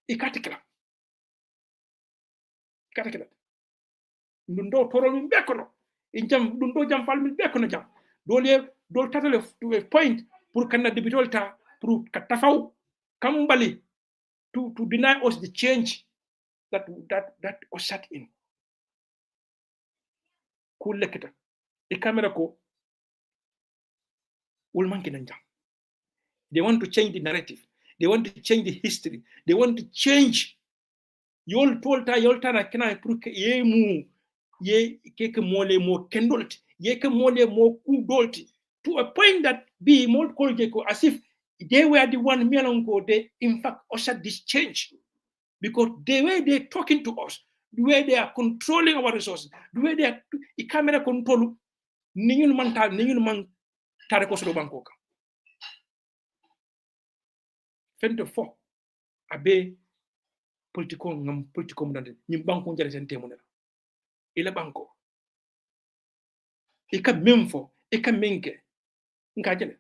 ikatikala ndo toro min bekono jam fal min bekono jam dole tatale to a point pour kanna debitol ta pour katafaw kambali to deny us the change that ushered in. Cool lekita. E camera ko will man kinanja. They want to change the narrative. They want to change the history. They want to change. Yol tolta na kena pour que ye mu ye keke mole mo kendolti ye ke mole mo kudolti to a point that be more kolje as if they were the one melongo they in fact ushered this change, because the way they're talking to us, the way they are controlling our resources, the way they are camera control ningun man tare ko so banko ka fente fo abe politico mudande ñim banko jare sen temonela ila banko ika memfo ika menke nka jele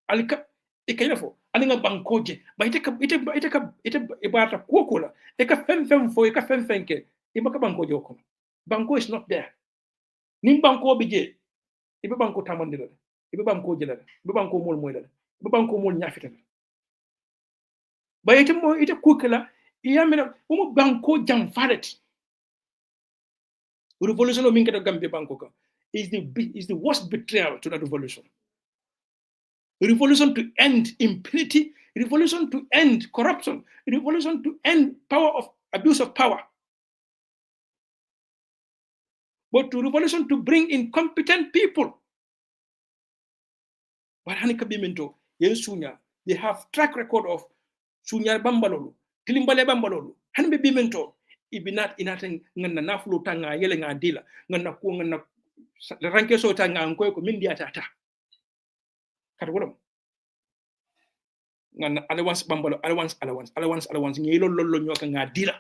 alika ika yefo alinga bankoje ba ite ibata kokola ika fem fo ika fenke ibaka bankoje ko banko is not there nim banko bije ibe banko tamandira ibe banko jela ibe banko mol moy la ibe banko mol ñafita ba ite kokola iyamena umu banko jam falet revolution of Minkata Gambia Bangkok is the worst betrayal to that revolution. Revolution to end impunity, revolution to end corruption, revolution to end abuse of power. But to revolution to bring in competent people. But Hanika Bimento, Yen Sunya, they have track record of Sunya Bambalolo, Tilimbale Bambalolo, Hanbe Bimento. Ibinat inating ngana naflo tanga yele nga dila ngana ko ngana ranke so tanga ankoy ko mindi atata kat wolom ngana allowance bambalo allowance ngi lollo nyoka nga dila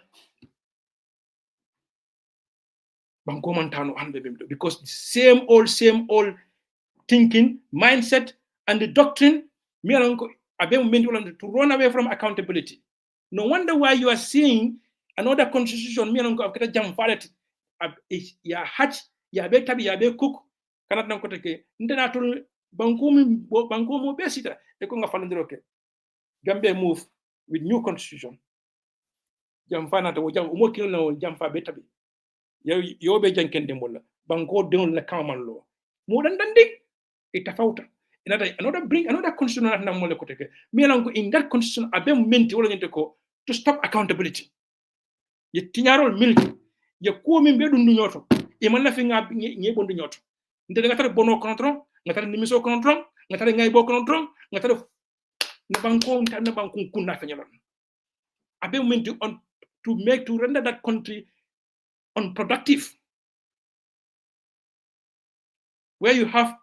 banko mantano hanbe bimdo, because the same old thinking mindset and the doctrine mianko abem mendi to run away from accountability. No wonder why you are seeing another constitution mianongo akita jam falet ya hatch ya be tabi ya be cook kanat nan ko teke ndena tol banko mo besita e ko nga falandiroke Gambia move with new constitution jam fanata wo jam mo kilo na jam fa be tabi yo be jankende molla banko deol na kamal lo mo dan dik itafauta another constitution na mo le ko teke mianongo in that constitution abem menti wala nyente ko to stop accountability. Ye tiñarol milki ye ko min be dum ñoto e man la fi nga ñe bondu ñoto ndé nga tara bono kontron nga tara nimiso kontron nga tara ngay bo kontron nga tara na banko kunna fa ñalon abe menti on to render that country unproductive, where you have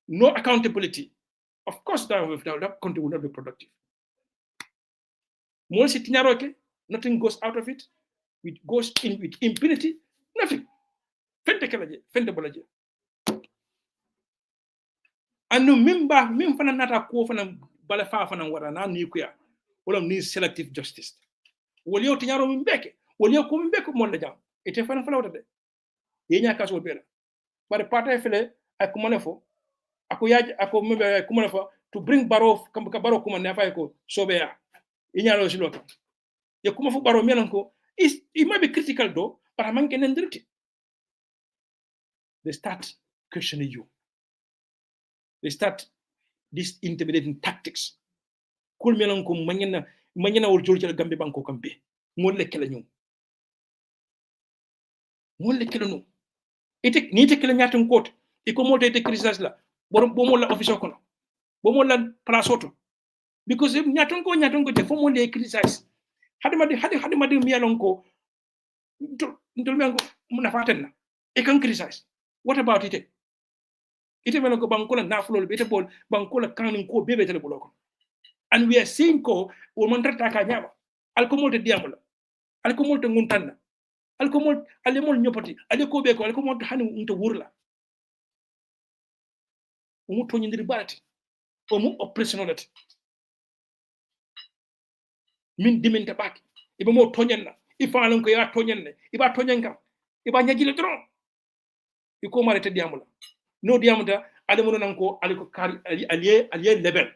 no accountability. Of course that country will not be productive. Mo si tiñaroke, nothing goes out of it. It goes in with impunity, nothing. Fente bolaje. Anu mimba fana nata ko fana bala fa fana wara na ni kuya. Wala ni selective justice. Wali yo tinyaro mimbeke, wali yo ko mimbeke mo la jam. Ete fana fala wata de. Yenya kaso bela. Bare pata fele ay ko manefo. Ako membe ko manefo to bring baro baro ko man nafa ko sobeya. Yenya lo silota. Ye kuma fu baro melanko. It might be critical though, but I'm not going to. They start questioning you. They start these intimidating tactics. Kul melan ko manyana wol jol ci Gambia banko kambe. Mo lekk la ñu. Mo lekk la ñu. Ite ni te kala ñaatan kote. Iko mo te crisage la. Borom bo mo la office ko no. Bo mo la place auto. Because ñaatan ko te fo mo le crisage. Hadi madi miyalon ko ndol mengo muna fatenna e kan criticize. What about it? Ite melon ko bankola naflol be ite bol bankola kanin ko bebe tele boloko. And we are seeing ko o man tarta ka nyaba alkomol te diamola alkomol te nguntanna alkomol alemol nyopati aleko be ko alkomol te hani unta wurla umu to nyindiri barati o mu operationality min dimente baki ibe mo tonyenna ifalon ko ya tonyenna iba tonyenka iba nyajile tron iko mare te diamola no diamuta ale mono nan ko ale ko kari allié level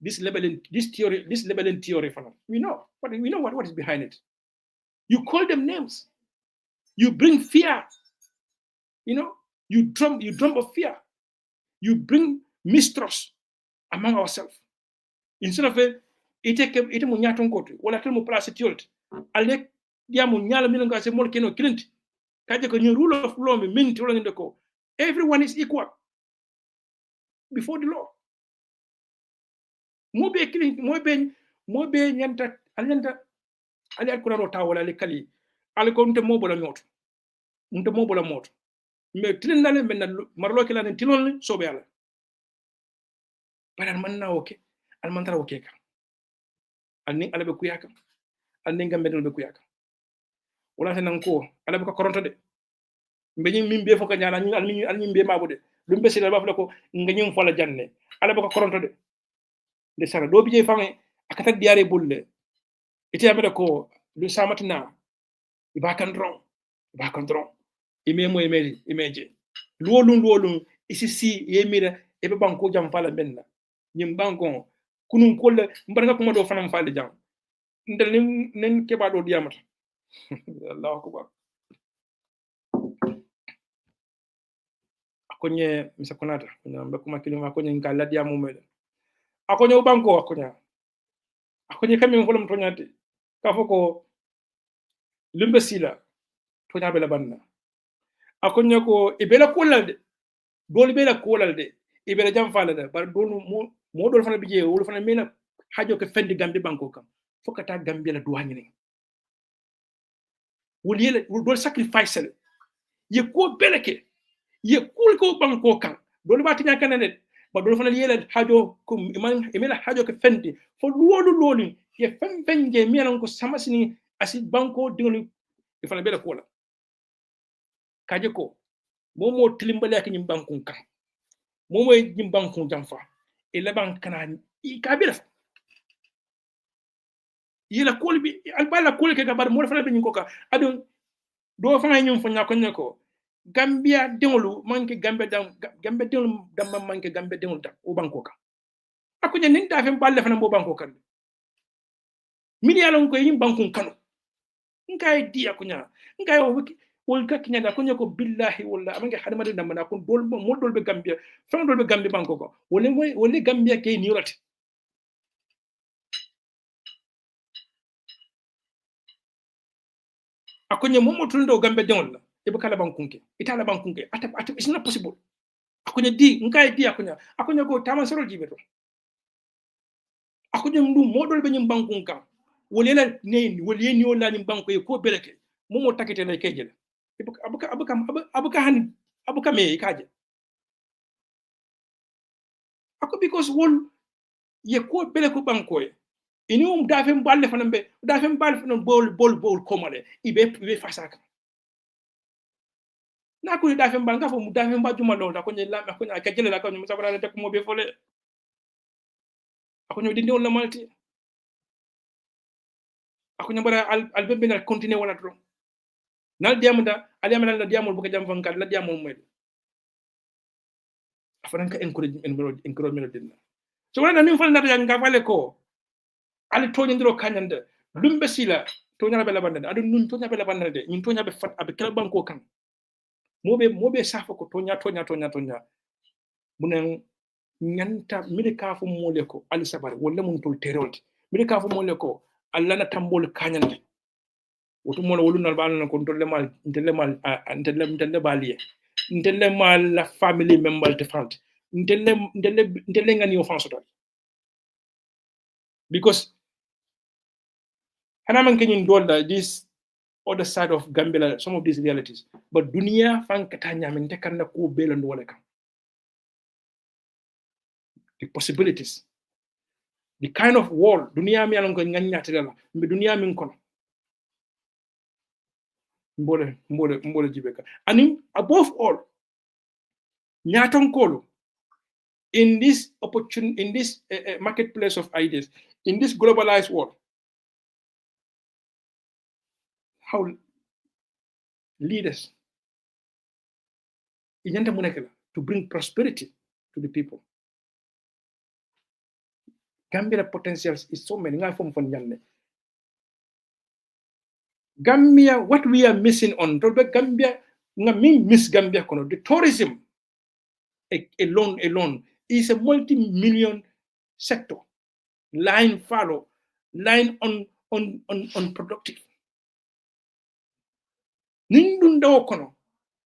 this labeling theory we know what is behind it. You call them names, you bring fear, you drum of fear, you bring mistrust among ourselves. Instead of ite mo nyaton koto wala tel mo place tiolti alek diamo nyala mi nga se mol keno kilenti kaje ko ñu rule of law mi min tolo ngende ko everyone is equal before the law. Mo be kilenti mo be nyanta alenta ali alquran tawala le kali alko nte mo bola noto nte mo bola moto mais tilin na le men marlo kala ne tilon sobe ala paran man na oke al man tara oke ka alni alabe kuyaka alni gambe be kuyaka wala tan ko alabe ko koronto de mbeñi min be foko nyala ñi alni be mabude dum be sila bafla ko ngañum fola janne alabe ko koronto de sara do bije fange akata diare bulle ite amede ko lu samatina iba kan dron ime mo imeje luolum isisi yemira ebe banko jam fala benna ñim banko kunun kolle mbarga ko do fanam fale jam ndel nen keba do diamata Allahu akbar akonye misakonata mbe kuma kilima akonye ngala diamu mele akonye banko akonye kami ngolum tonyati kafoko lumbe sila tonya bela banna akonye ko ibela kolalde doli bela kolalde ibela jam falade bar dolu mo dol fana bije wol fana mena hajo ke fendi gambe banko kam fokata gambe la duwani ni wol yele wol dol sacrifice le ye ko beleke ye kul ko banko kam doli batinya kanane ba dol fana yele hajo ko imela hajo ke fendi fo lolu ye fenje miyanan ko samasini asi banko dingoli fana bela kola kaje ko momo tilimbale ak ñim bankun kan momo ñim bankun jamfa e la bankana i kabira yela kolbi albala kolke ga bar mo fa be ñin ko ka adon do fa ñum fa ñako ñako gambia dengolu manke gambe dengolu dam manke gambe dengolu da o banko ka ako ñen ta fe balle fa mo banko kan min yalon ko ñim bankun kanu ngay di ako nya ngay wol gak nyanda ko nyako billahi walla amange hadama de namana ko dol mo dol be gambia fam dol be gambia banko ko wole gambia ke ni yorati akonye mo tundo gambia dengol la e be kala bankunke itala bankunke ata it's not possible akonye di ngay di akonye ko taman soro jibe to akonye mdu mo dol be nyim bankunka wole la ne wole ni wala nyim banko e ko beleke mo takete lay kejela abuka me kaje ako because wol ye ko bele ko banko e ini dafem balle fanambe dafem balle fanan bol komale ibe fasaka na ko dafem banga fo mu dafem ba juma lo da ko nyela ko nya kajele la ko mu sabara de ko mo be fole ako nyo dindi on la malti ako nyambara albebe na continue wala tro nal diamunda aliamana la diamol buka jam fankal la diamol moy afaranka encourage dinna so wala nim fal nata nga fale ko ali toñi ndiro kanyande lumbe sila toña bela bande adu nun toña bela bande de ñun toña be fat abe kala banko kan mobe safa ko toña munen nyanta milika fu mole ko ali sabar wala mun tol terolti milika fu mole ko alla na tambol kanyande wotu mo wolu nal balana ko tolle mal ndelle baliye ndelle mal la family member different ndelle ngani offense to because hanaman kenyin dolda this other side of Gambia some of these realities but dunia fankata nyamin te kan ko belando wala kan the possibilities the kind of world dunia mi alon ko nganyati la mbe dunia min kono mbole jibeka and above all nyaton kolo in this opportunity in this marketplace of ideas in this globalized world how leaders to bring prosperity to the people Gambia potentials is so many. Gambia, what we are missing on Gambia, miss Gambia, the tourism alone is a multi-million sector. Line follow, line unproductive.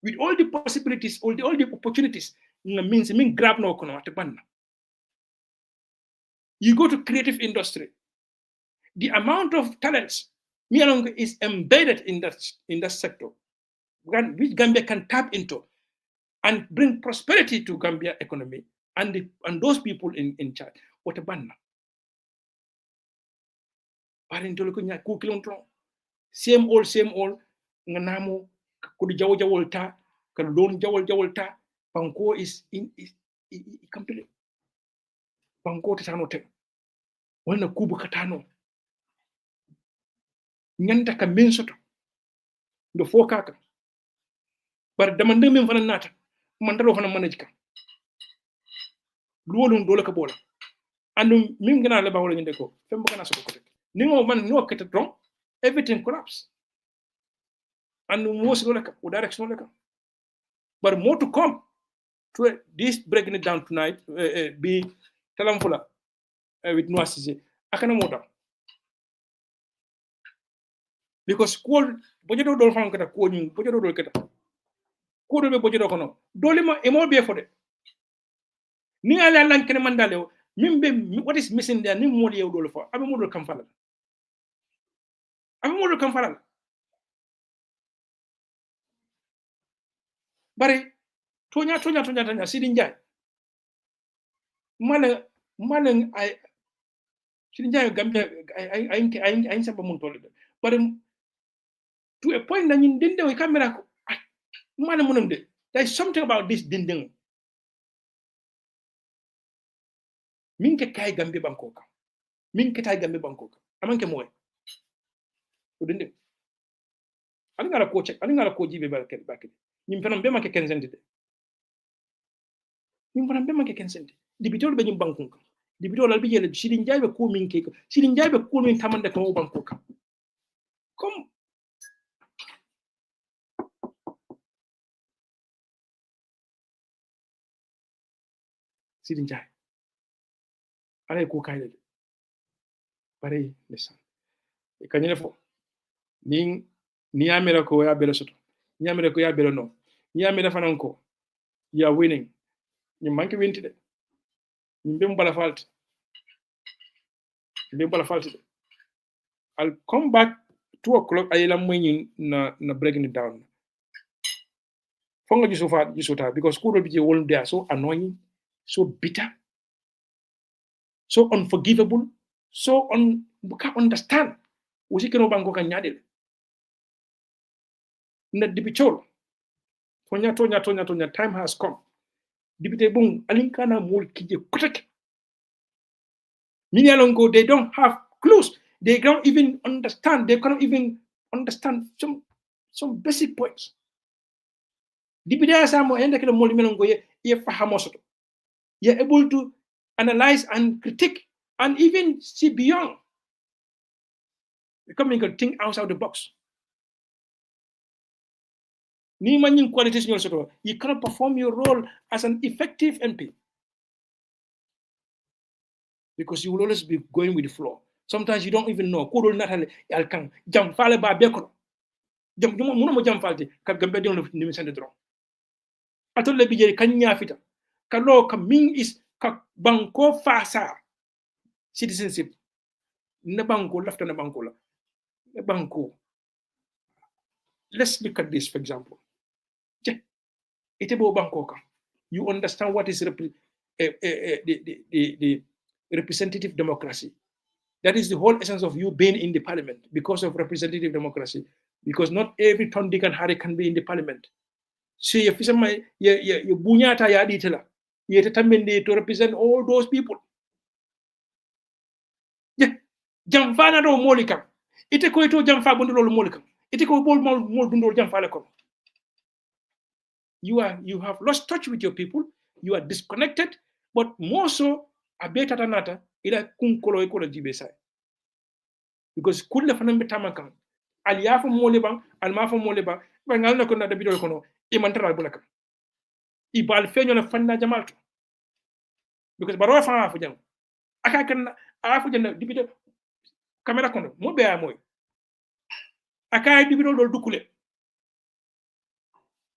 With all the possibilities, all the opportunities, means grab no kono at banna. You go to creative industry. The amount of talents is embedded in that sector, which Gambia can tap into and bring prosperity to Gambia economy and those people in charge. What a banna. Same old, nganamu kudu jawol ta, kadu don jawol ta, banko is complete. Banko tatano te. Wana kubu katano. Nyanta ka mensoto. Do fokaka. Bar damande min fana nata. Mandaro fana manajika. Luolun dole ka bola. Andu min gana le bawol ngende ko. Fembo kana so ko. Ningo man no ketatron, everything collapse. And most direction. But more to come. To this breaking it down tonight, be talamfula with Nuasisi. Akana moda. Because school, budget do fan kata coding, budget do kata. Code be budget kono. Dole ma emo be for it. Ni ala lan kene mandale. Mimbe what is missing there? Ni modi e dole for. Abi modol kam falal. Abi modol kam falal. Bare tonya Sidin Jai. Mane I Sidin Jai Gambia I samba mun tole. But to a point that you didn't we camera mane munum de. There is something about this dinding. Minke kai Gambia Bangkoka. Minke tai Gambia Bangkoka. Amanke moy. Udinde. Ali ngara ko check, ali ngara ko jibe back. Nim fanam be make kensente de. Nim fanam be make kensente. Dibitol be nyum bankunka. Dibitol al bi yele Sidin Jai be ko min ke ko. Sidin Jai be ko min tamande ko bankuka. Comme Sidin Jai. Ala ko kayde. Pare lesan. E kanyele fo. Ni amera ko ya belo soto. Ni amera ko ya belo no. Ni amera fananko. You are winning. You manke winti de. Ni mbem bala falte. I'll come back 2 o'clock. I am when na breaking it down. Fonga Jusota because school be all they are so annoying, so bitter, so unforgivable, so we can't understand. We can bango kanyadil. Na dibichol. Tonya, time has come. Dibite bung alinkana mul kije kutek. Many alongo, they don't have clues. They don't even understand. They cannot even understand some basic points. Dibite asamo enda kilo mul melongo ye fahamosoto. You're able to analyze and critique and even see beyond. Becoming a think outside the box. You cannot perform your role as an effective MP because you will always be going with the flow. Sometimes you don't even know. Is banko fasa citizenship. Na banko left na banko la. Na banko. Let's look at this, for example. You understand what is the representative democracy. That is the whole essence of you being in the parliament because of representative democracy. Because not every Tom, Dick, and Harry can be in the parliament. So you bunyata ya ditela. You determined to represent all those people. Yeah, Jamfana do molika. Ite ko ito jamfa bundolo molika. Ite ko bol mol bundolo jamfa le ko. You have lost touch with your people. You are disconnected, but more so, a better than that, ila kun kolo ko la jibe sai because kulle fanan be tamakan al yafa mole bang al mafa mole bang ba ngal na ko na da bidol kono e man tara bulaka i bal feño na fanna jamalto because baro fa fu jang aka kan afu jang dibide camera kono mo be moy aka dibidol dol dukule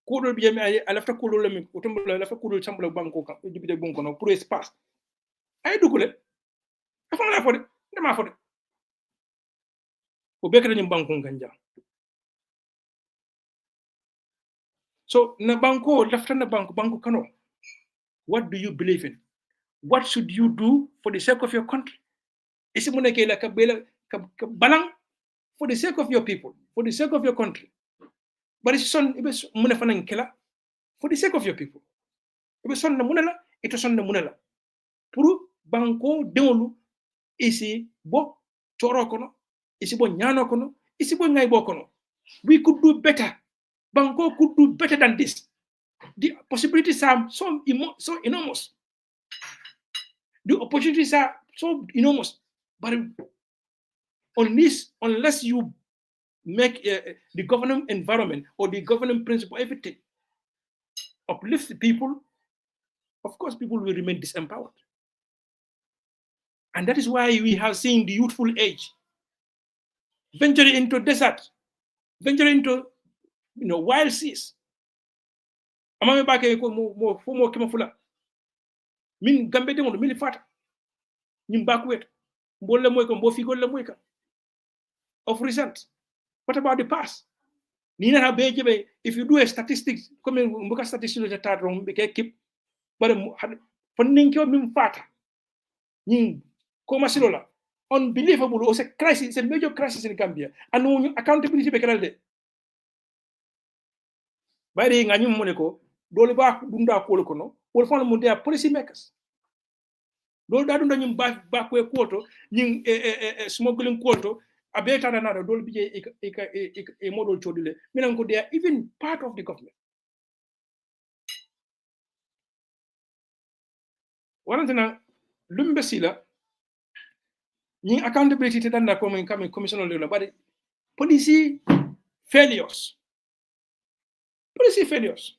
ko dol bi ay alafta ko dol mi ko tumbo la fa ko dol chambla banko kan dibide bon kono pour espace ay dukule afa na fo de dama fo de ko bekata ni banko ganja so na banko lafta na banko kano what do you believe in what should you do for the sake of your country isi mu nekké la ka balang for the sake of your people for the sake of your country but isi son ibe mu ne fanan kila for the sake of your people ibe son na munala ito son na munala pour banko dewlu isi bo choro kono isi bo nyano kono isi bo ngay bo kono we could do better banko could do better than this the possibilities are so enormous the opportunities are so enormous but unless you make the governing environment or the governing principle everything uplift the people, of course people will remain disempowered. And that is why we have seen the youthful age venturing into desert, venturing into wild seas. Amame bake ko mo kema fula min gambe de mo min fata nim bakwet mbolle moy ko mbo fi golle moy ka of recent. What about the past? Nina be jebe if you do a statistics comme mbuka statistics de ta rom be keep bare funding ko min fata nin ko masilola unbelievable o se crisis, it's a major crisis in Gambia and no accountability be kanalde bare nga nyum moneko dole ba dunda ko ko no wol fon mo dia policy makers dole da dunda nyum ba ko ko nyin smuggling ko to abeta na dole bije e model chodile minan ko they are even part of the government. Warantana lumbe sila nyin accountability te dan na ko min kam commissioner le but policy failures. Policy failures.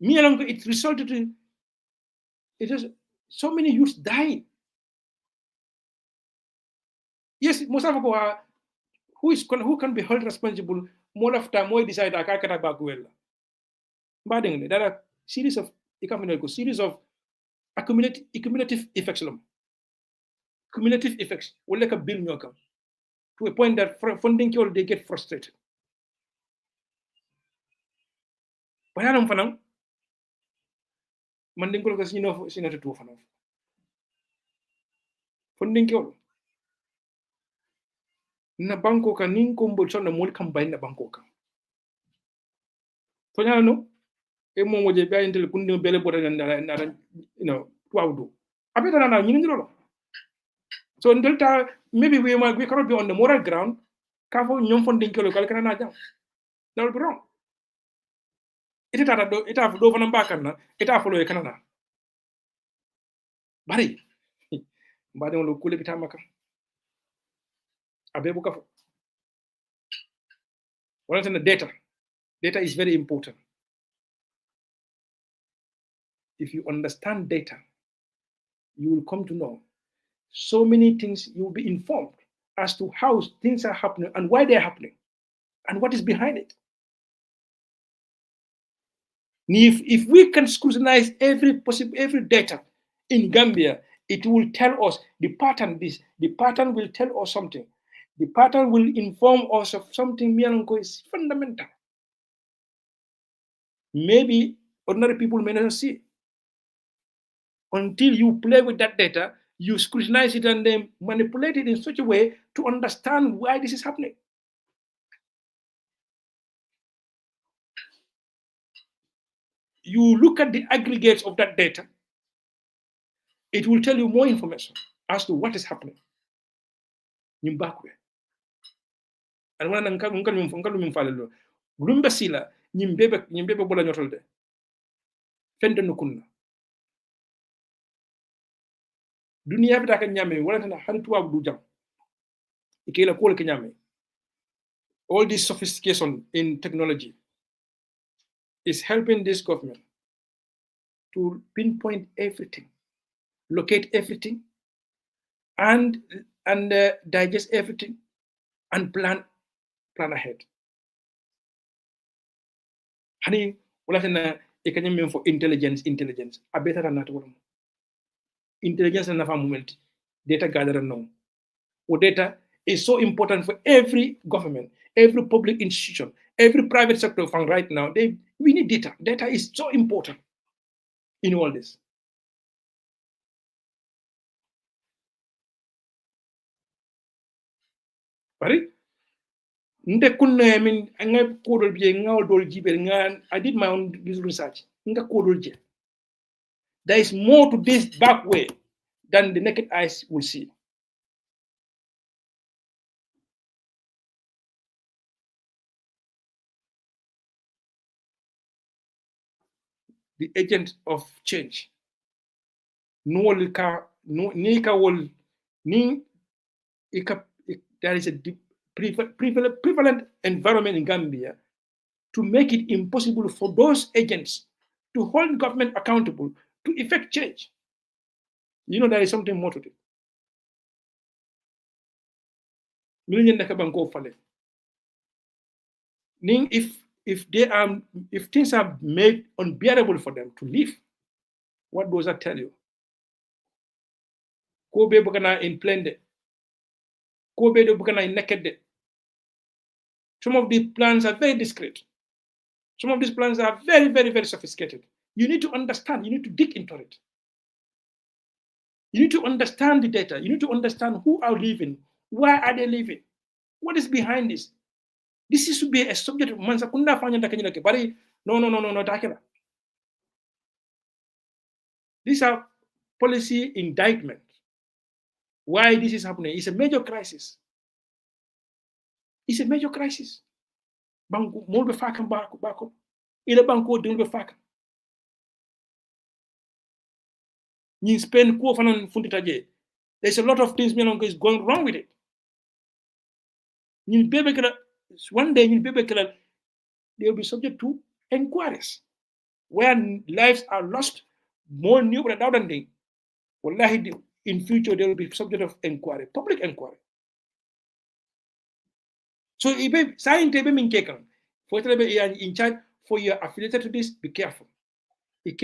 It resulted in so many youths dying. Yes, most of who can be held responsible more after more decide akakata baguela. But there are series of accumulative effects. Cumulative effects. Will like a bill nyokam. To a point that funding they get frustrated. Bayanam fanam mandingol ko sinata tu fanam. Funding kyol na banko ka nin ko mbol sonna mol kam bay na banko ka. To no e mo moje be intel kundi bele boda na tuawdu. Abeta na nyini ndiro. So Delta, maybe we cannot be on the moral ground. Kafo nyom funding kyol kal kana na jam. That will be wrong. It have do fanam bakana, it have follow Canada. Bari. Badi on lo kule bitamaka. Abebu kafo. One thing, the data. Data is very important. If you understand data, you will come to know so many things. You will be informed as to how things are happening and why they're happening and what is behind it. If we can scrutinize every data in Gambia, it will tell us the pattern. The pattern will tell us something. The pattern will inform us of something Mianonko is fundamental. Maybe ordinary people may not see. Until you play with that data, you scrutinize it and then manipulate it in such a way to understand why this is happening. You look at the aggregates of that data, it will tell you more information as to what is happening. Nimbakwe. And when I'm follow Lumba Sila, Nimbebe Bola Notolde. Fenda Nukuna. dunia bi taka nyame wala tan hani tuwa du jam ikela ko ke nyame. All this sophistication in technology is helping this government to pinpoint everything, locate everything, and digest everything, and plan ahead. Hani wala tan ikanyam for intelligence. A better than that. Intelligence and movement, data gathering now. Or data is so important for every government, every public institution, every private sector fund right now. We need data. Data is so important in all this. Right? I did my own research. There is more to this back way than the naked eyes will see. The agent of change. There is a prevalent environment in Gambia to make it impossible for those agents to hold government accountable to effect change. You know, there is something more to it. If things are made unbearable for them to live, what does that tell you? Kobe bugana in plende. Kobe de bugana in naked. Some of these plans are very discreet. Some of these plans are very, very, very sophisticated. You need to understand, you need to dig into it. You need to understand the data. You need to understand who are living, why are they living, what is behind this. This is to be a subject of mansakunda fanya kanyina bari. No, takela. These are policy indictment. Why this is happening? It's a major crisis. It's a major crisis. Banku molbe fakam bako. Ile banko dilbe fakam. In Spain, there's a lot of things is going wrong with it. One day, they will be subject to inquiries where lives are lost, more new than they. In future, they will be subject of inquiry, public inquiry. So, in charge for your affiliated to this, be careful. If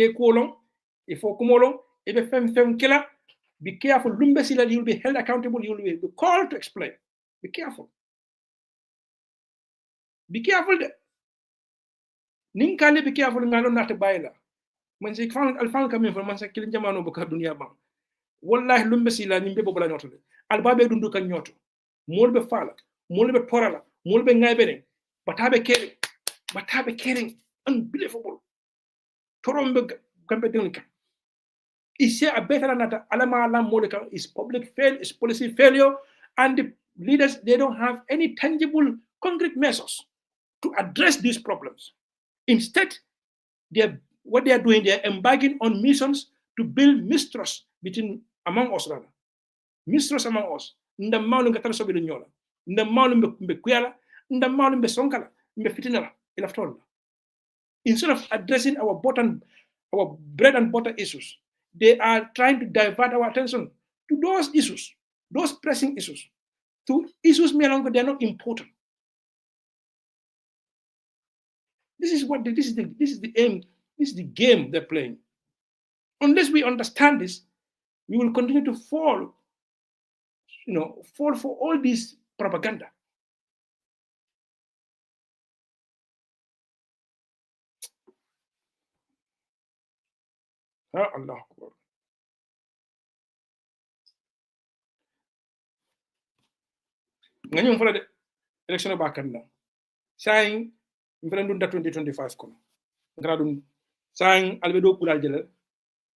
be careful. You will be held accountable. You will be called to explain. Be careful. Be careful. Ninkali be careful. Ngalo nate baila. Man se alfan kami for man se kilin jamano boka dunia bang. Wallahi lumbe sila nimbe bobola nyoto. Albabe dundu kan nyoto. Molbe fala. Molbe torala. Molbe ngaibere. Batabe caring. Unbelievable. Torombe gambe dunika. Is a better than that. ALSAMAA is public fail, is policy failure, and the leaders, they don't have any tangible, concrete measures to address these problems. Instead, what they are doing, they are embarking on missions to build mistrust among us. Mistrust among us. Instead of addressing our bread and butter issues, they are trying to divert our attention to those issues, those pressing issues, to issues they are not important. This is the aim. This is the game they're playing. Unless we understand this, we will continue to fall for all this propaganda. Allah Akbar. Nganyong fala de election ba kan na. Saying referendum da 2025 kono. Ngradum saying albedo kulal jela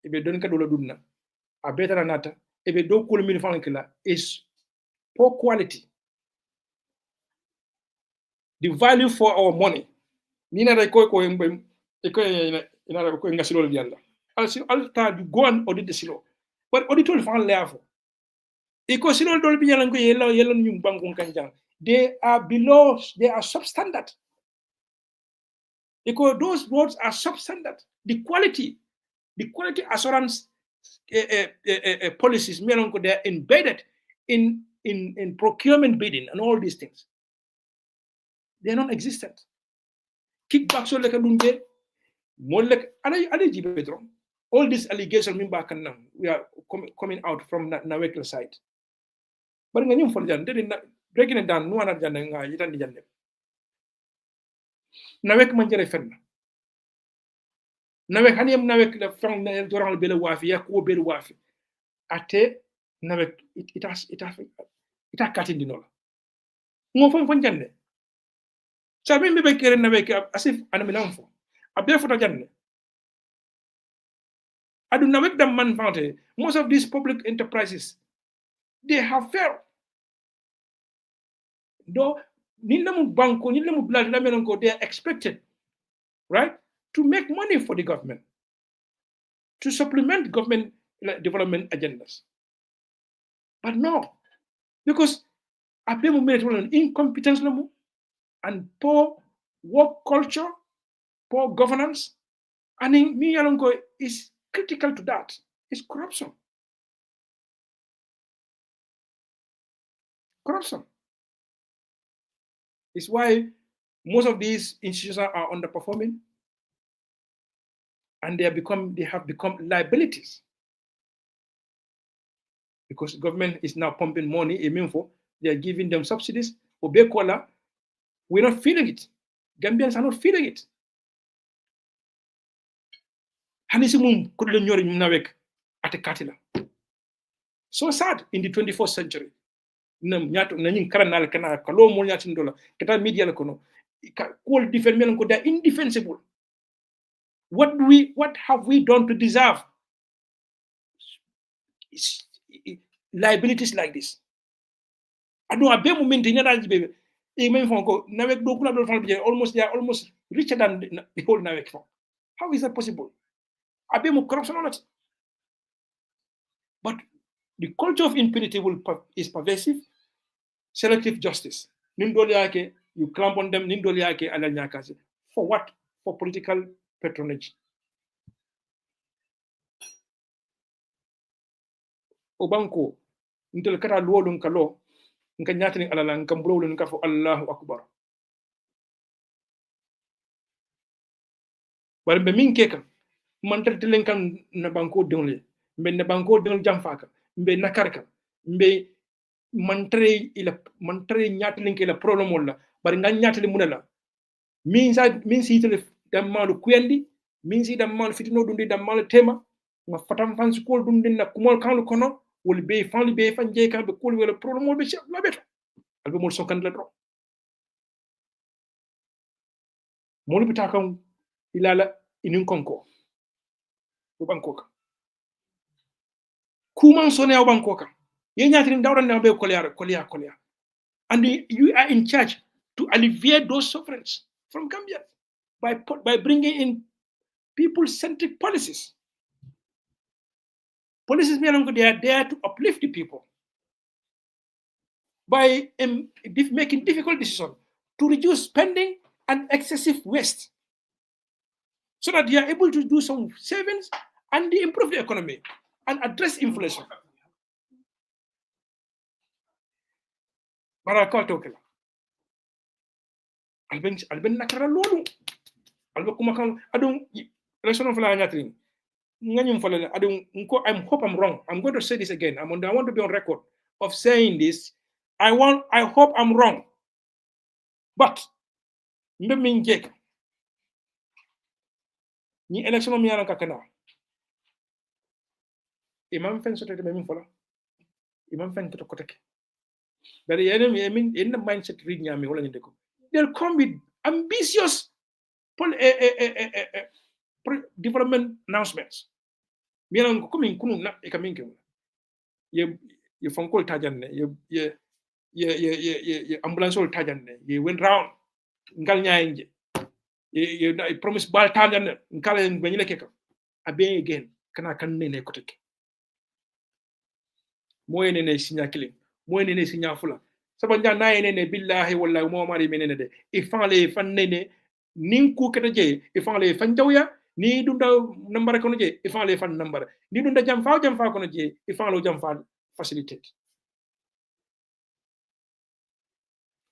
ebe don ka dola dunna. A better nata ebe do kul min fankila is poor quality. The value for our money. Nina da ko ina ko ngasilo yalla. Also, you go and audit the silo. but auditor fan leafo iko sinol dol bi yalan ko yelon ñu banku kanjang they are below, they are substandard. Because those roads are substandard. The quality assurance policies, they're embedded in procurement bidding and all these things. They're non-existent. Kickbacks so like all these allegations we are coming out from Nawekla side. But when you for Jan, they breaking it down, no one Jan and Nawek manjere fenn nawek haniyam nawek la fang na doral bele wafi ya ko bele wafi ate nawek ita katindi nola ngo fon janne sabe mbe kere nawek asif anamilam fo abe fota janne adu nawek dam man fante most of these public enterprises they have failed do nilamu banko nilamu blad la menonko they are expected, right, to make money for the government, to supplement government development agendas. But no, because apemu made incompetence and poor work culture, poor governance, and in me alongo is critical to that. It's corruption. Corruption is why most of these institutions are underperforming, and they have become liabilities, because government is now pumping money. They are giving them subsidies. Obekola, we're not feeling it. Gambians are not feeling it. So sad in the 21st century. They're indefensible. What have we done to deserve liabilities like this? I know a big moment in baby. They are almost richer than the whole Nawek. How is that possible? A bit more corruption on it. But the culture of impunity is pervasive. Selective justice. You clamp on them. For what? For political patronage. Obanko, until kata luolun kalo, nka nyatini alala, nka mbrolun nka fo Allahu Akbar. Bari mbe min keka, mantrete lenkan na banko dongle, mbe na banko dongle jamfaka, mbe nakarka, mbe mantre nyatling ke la problem la, bari nga nyatli munela. Min si tele dammalu kuyendi, min si dammalu fitino dundi dammalu tema, nga fatam fan school dundi na kumol kanlu kono, wol be fan jeka be kol wala problem wol be chef la beto. Albe mol sonkan la dro. Molu bitakam ilala inin konko. Bankoka. Kuman sone au bankoka. Ye nyatrin dawran na be kolya. And you are in charge to alleviate those sufferings from Gambia by bringing in people-centric policies. Policies they are there to uplift the people by making difficult decisions to reduce spending and excessive waste, so that they are able to do some savings and improve the economy and address inflation. Barakal tokela. Alben nakara lolu. Albe kumakang adung election fala nyatring. I hope I'm wrong. I'm going to say this again. I want to be on record of saying this. I hope I'm wrong. But ni election mi yana kakana. Imam fen sote me min fola. Imam fen to koteke. But the enemy in the mindset read nyami wala nyindeko. They'll come with ambitious development announcements. Miran ko min kunu na e kamin ke ye fonkol tajanne ye ambulance ol tajanne ye went round ngal nyaanje ye promise bal tajanne ngala ngbenile ke ka abe again kana kan ne ko teke moy ne signa killing moy ne signa fula saba nja na ne billahi wallahi mo mari menene de e fanle fannene nin ku keta je e fanle fan jawya ni dunda number kono je e fanle fan number ni dunda jam fa kono je e fanlo jam fa facilitate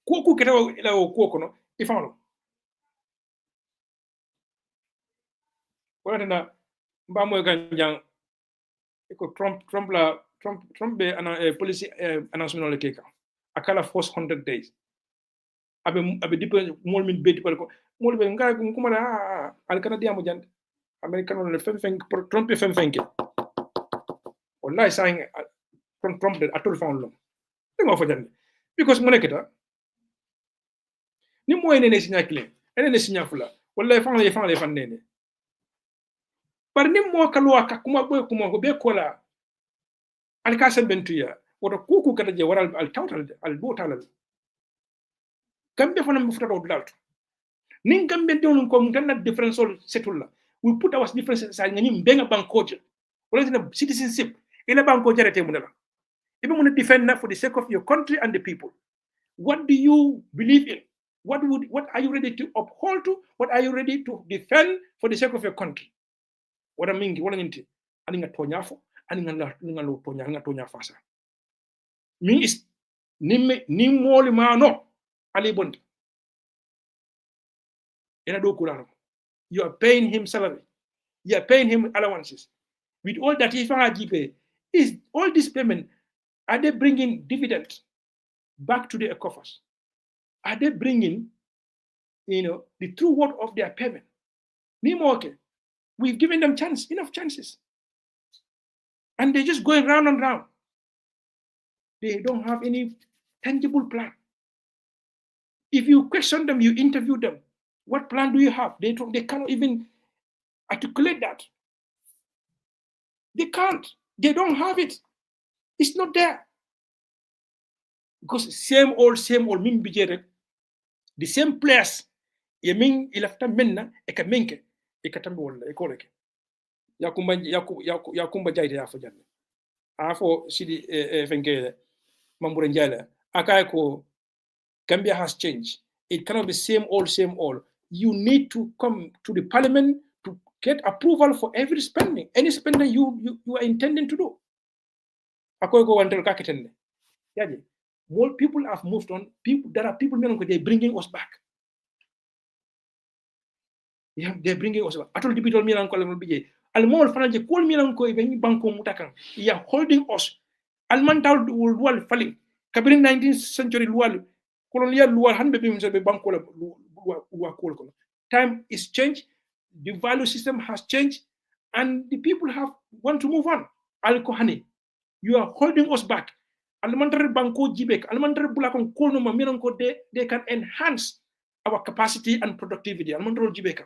ku keta la ko kono e fanlo wala na mba moy ganjang ko Trump be ana policy announcement le keka akala force 100 days abe dipe mol min beti ko mol be nga ko mala al canada mo jande american le fem Trump fem wallahi saying Trump de atul fa on ngo fa jande because mo neketa ni moy ne signa clé ene signa fula wallahi fa le fan nene par ni mo kalwa ka kuma boy kuma ko be kola al kasem bentuya woto kuku kata je waral al tawtal al botalal kambe fana mu futa do dalto nin kambe dewlun ko mun tan difference all settle we put our differences aside ngani mbenga bankoje wala na citizenship ina banko jarete mun la ibe mun defend for the sake of your country and the people. What do you believe in? What are you ready to uphold to? What are you ready to defend for the sake of your country? Wala mingi wala nti aninga tonyafo aninga lo tonya fasa mi is ni moli mano ali bond ina do kurano you are paying him salary, you are paying him allowances. With all that if is all this payment, are they bringing dividends back to their coffers? Are they bringing the true worth of their payment? Okay, we've given them enough chances, and they're just going round and round. They don't have any tangible plan. If you question them, you interview them, what plan do you have? They cannot even articulate that. They can't. They don't have it. It's not there. Because same old, min bijere, the same place, ye min ilafta menna, eka menke, eka tambi wala, eka oleke. Yakumba jaite ya fojane. Afo sidi fengele, mambure njala, akaye ko, Gambia has changed. It cannot be same old. You need to come to the parliament to get approval for every spending. Any spending you are intending to do. More people have moved on. There are people they're bringing us back. Yeah, they're bringing us back. Atol dibital milan ko lemol bije. Al mol fanaje kol milan ko be banko mutakan. Yeah, holding us. Al mantal wal falling. Kabiri 19th century lual colonial lual hanbe be mse be banko la kol. Time is changed. The value system has changed, and the people want to move on. Al kohani, you are holding us back. Almandre banko jibek, almandre bulakon kono mamiranko they can enhance our capacity and productivity. Almandro jibeka.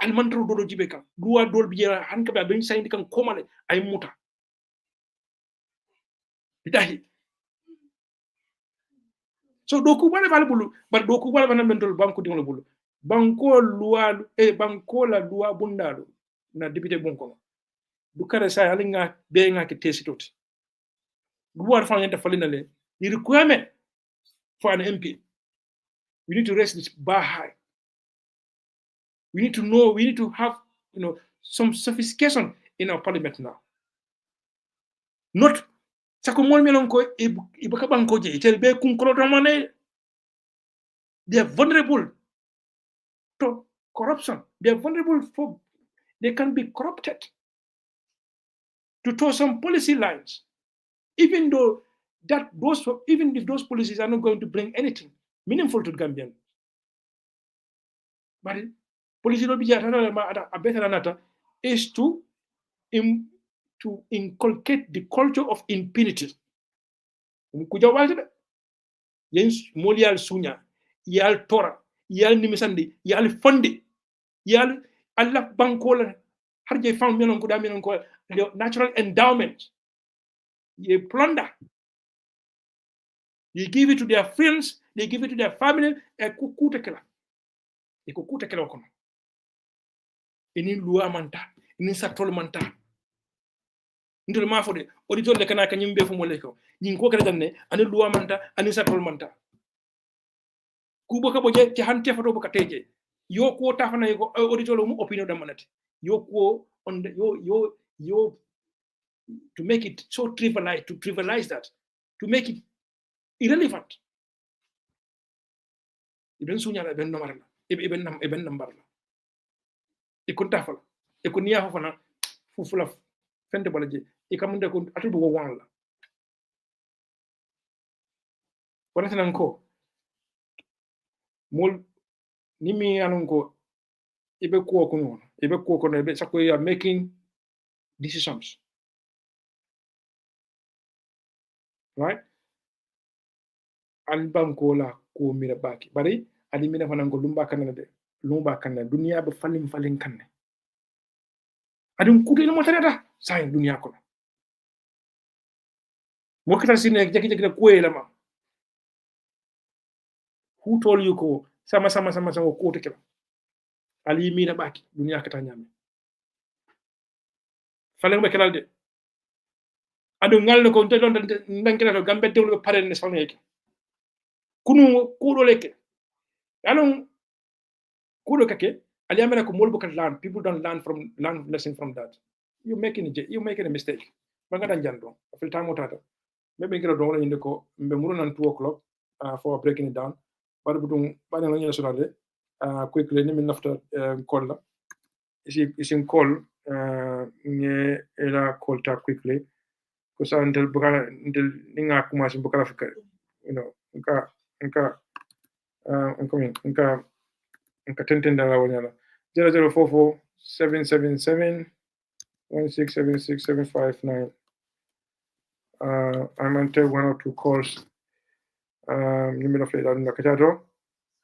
Almandro dodo jibeka. Dua dol biya hanka ba ben sayndi kan komale ay muta. Bidahi. So doku wala bulu, but doku wala bana mentol banko dingolo bulu. Banko lualu banko la loi bundalu na député bonko. Du kare sa alinga be nga ke tesitot. Luar fa nyanta falina le. The requirement for an MP. We need to raise this bar high. We need to know, we need to have, some sophistication in our parliament now. Not sakomol melonko ibaka banko je telbe kunkolo domane. They are vulnerable to corruption. They are vulnerable they can be corrupted to toe some policy lines. Even if those policies are not going to bring anything meaningful to the Gambian. But policy is to inculcate the culture of impunity. Yens molial sunya, yal tora, yal nimisandi, yal fondi, yal Allah bankola, harje found menon kuda menon ko natural endowment. You plunder. You give it to their friends, they give it to their family, ini lua manta, ini satol manta. ndol ma fode auditeur le kana kanyim be fu mo le ko nyin ko kala janne ani luwa manta ani satol manta ku boka boje ci han tefato boka teje yo ko tafana ko auditeur mu opinion da manati yo ko on the, yo to make it so trivialize that, to make it irrelevant. Ibn sunya la ben nomar la ibn number la ikun tafala ikun niya fana fufula fende balaje ikamunde ko atubu wo wan la wana tanan ko mol nimi anon ko ibe ko no ibe sako ya making decisions, right? Albam ko la ko mira baki bari ali mina fanan ko lumba kanna dunia be falin kanne adum kude no motareta say dunia ko mo kata sine jeki ko elama who told you ko sama ko tekela ali mina baki dunia kata nyame falen be kelal de adu ngal ko te don dankira to gambe dewlu pare ne soneke kunu kudo leke anon kudo kake ali amena ko molbo kan learn, people don't learn lesson from that. You're making a mistake banga dan jando fil tamo tata maybe ngira do wala ko mbe murunan 2 o'clock for breaking it down bar budum bana la ñu sonale quickly ni min nafta call la isin call nge era call ta quickly ko sa ndel buka ndel ninga commencé buka la fika nka tentenda la wala 0044 777 1676759. I'm going to take 1 or 2 calls.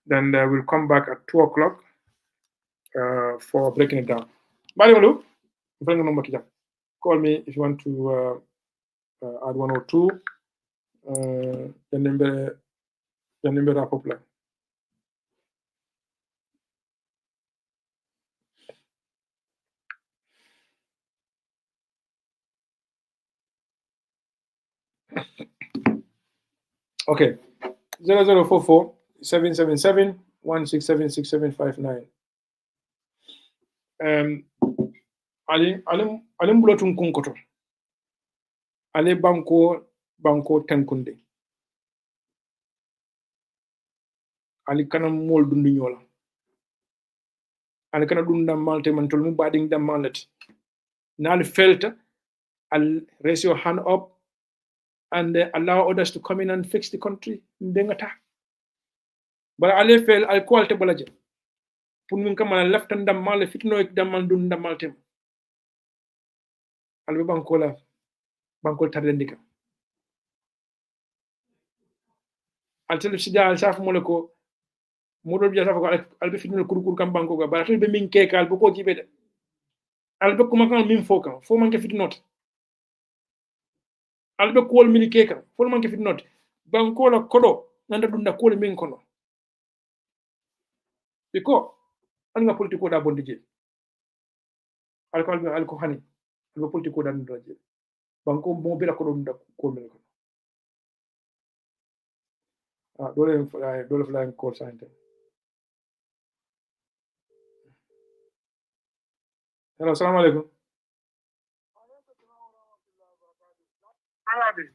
Then we'll come back at 2 o'clock for breaking it down. Call me if you want to add 1 or 2. The number are popular. Okay, 0044 777 1676759. Alim bulotun kunkoto. Ale banko tenkunde. Ali kana mol dundu nyola. Ali kana dunda malte man tol mu bading dam malati. Nal felt, I'll raise your hand up and allow others to come in and fix the country. Ndengata. But ale fel al quality balaje. Pun mun kama left and dam mal fitno ek dam mal dunda maltem. Albe banko tardendika. Al tele sija al saf moleko modol biya safa ko albe fitno kurkur kam banko ga ba be min kekal bu ko jibe de. Albe kuma kan min fokan fo man ke fitnot. Albe kol mini keka fo man ke fitnot. Banko la kodo nanda dunda kol min kono. Biko anga politiko da bondije. Alko hani albe politiko da ndaje. Banko mo bela kodo dunda kol min kono. Dole flying call sign. Hello, assalamu alaikum.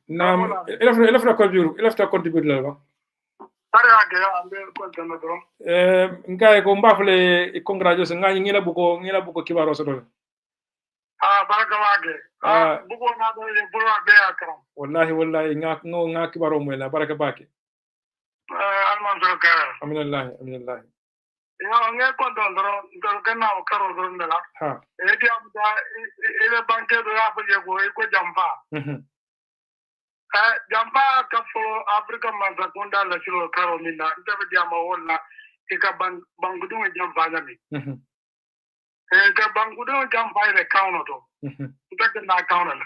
Naam, ilafta contribute la ba. Ngai ko mbafle congratulations ngani ngila buko kibaro so dole. Baraka wage. Buko na do le buru be akram. Wallahi nga kibaro mo la baraka baki. Alman so kara. Aminallah. Yo nge ko do kana o karo do ndala. Ha. Edi amda ele banke do ya buje ko jampa. Jampa ka fo Africa mazakunda la shiro karo minna ndabe diama wala ika bangudu jampa nyami. Ka bangudu jampa ile kauno to. Ndake na kauno la.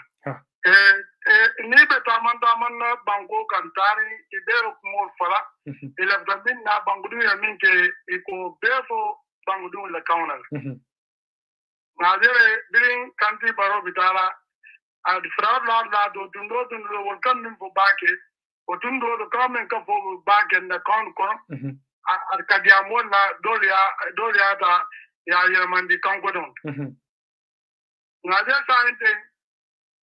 Ni be taman bango kantari ibero kumol fala ila gambin na bangudu ya minke iko befo bangudu la kaunal na dere birin kanti baro bitala ad fraud la do tundo wol kam min fo bake o tundo do kamen ka fo bake na kon ad kadia mo la dolia ta ya yemandi kan ko don ngade sainte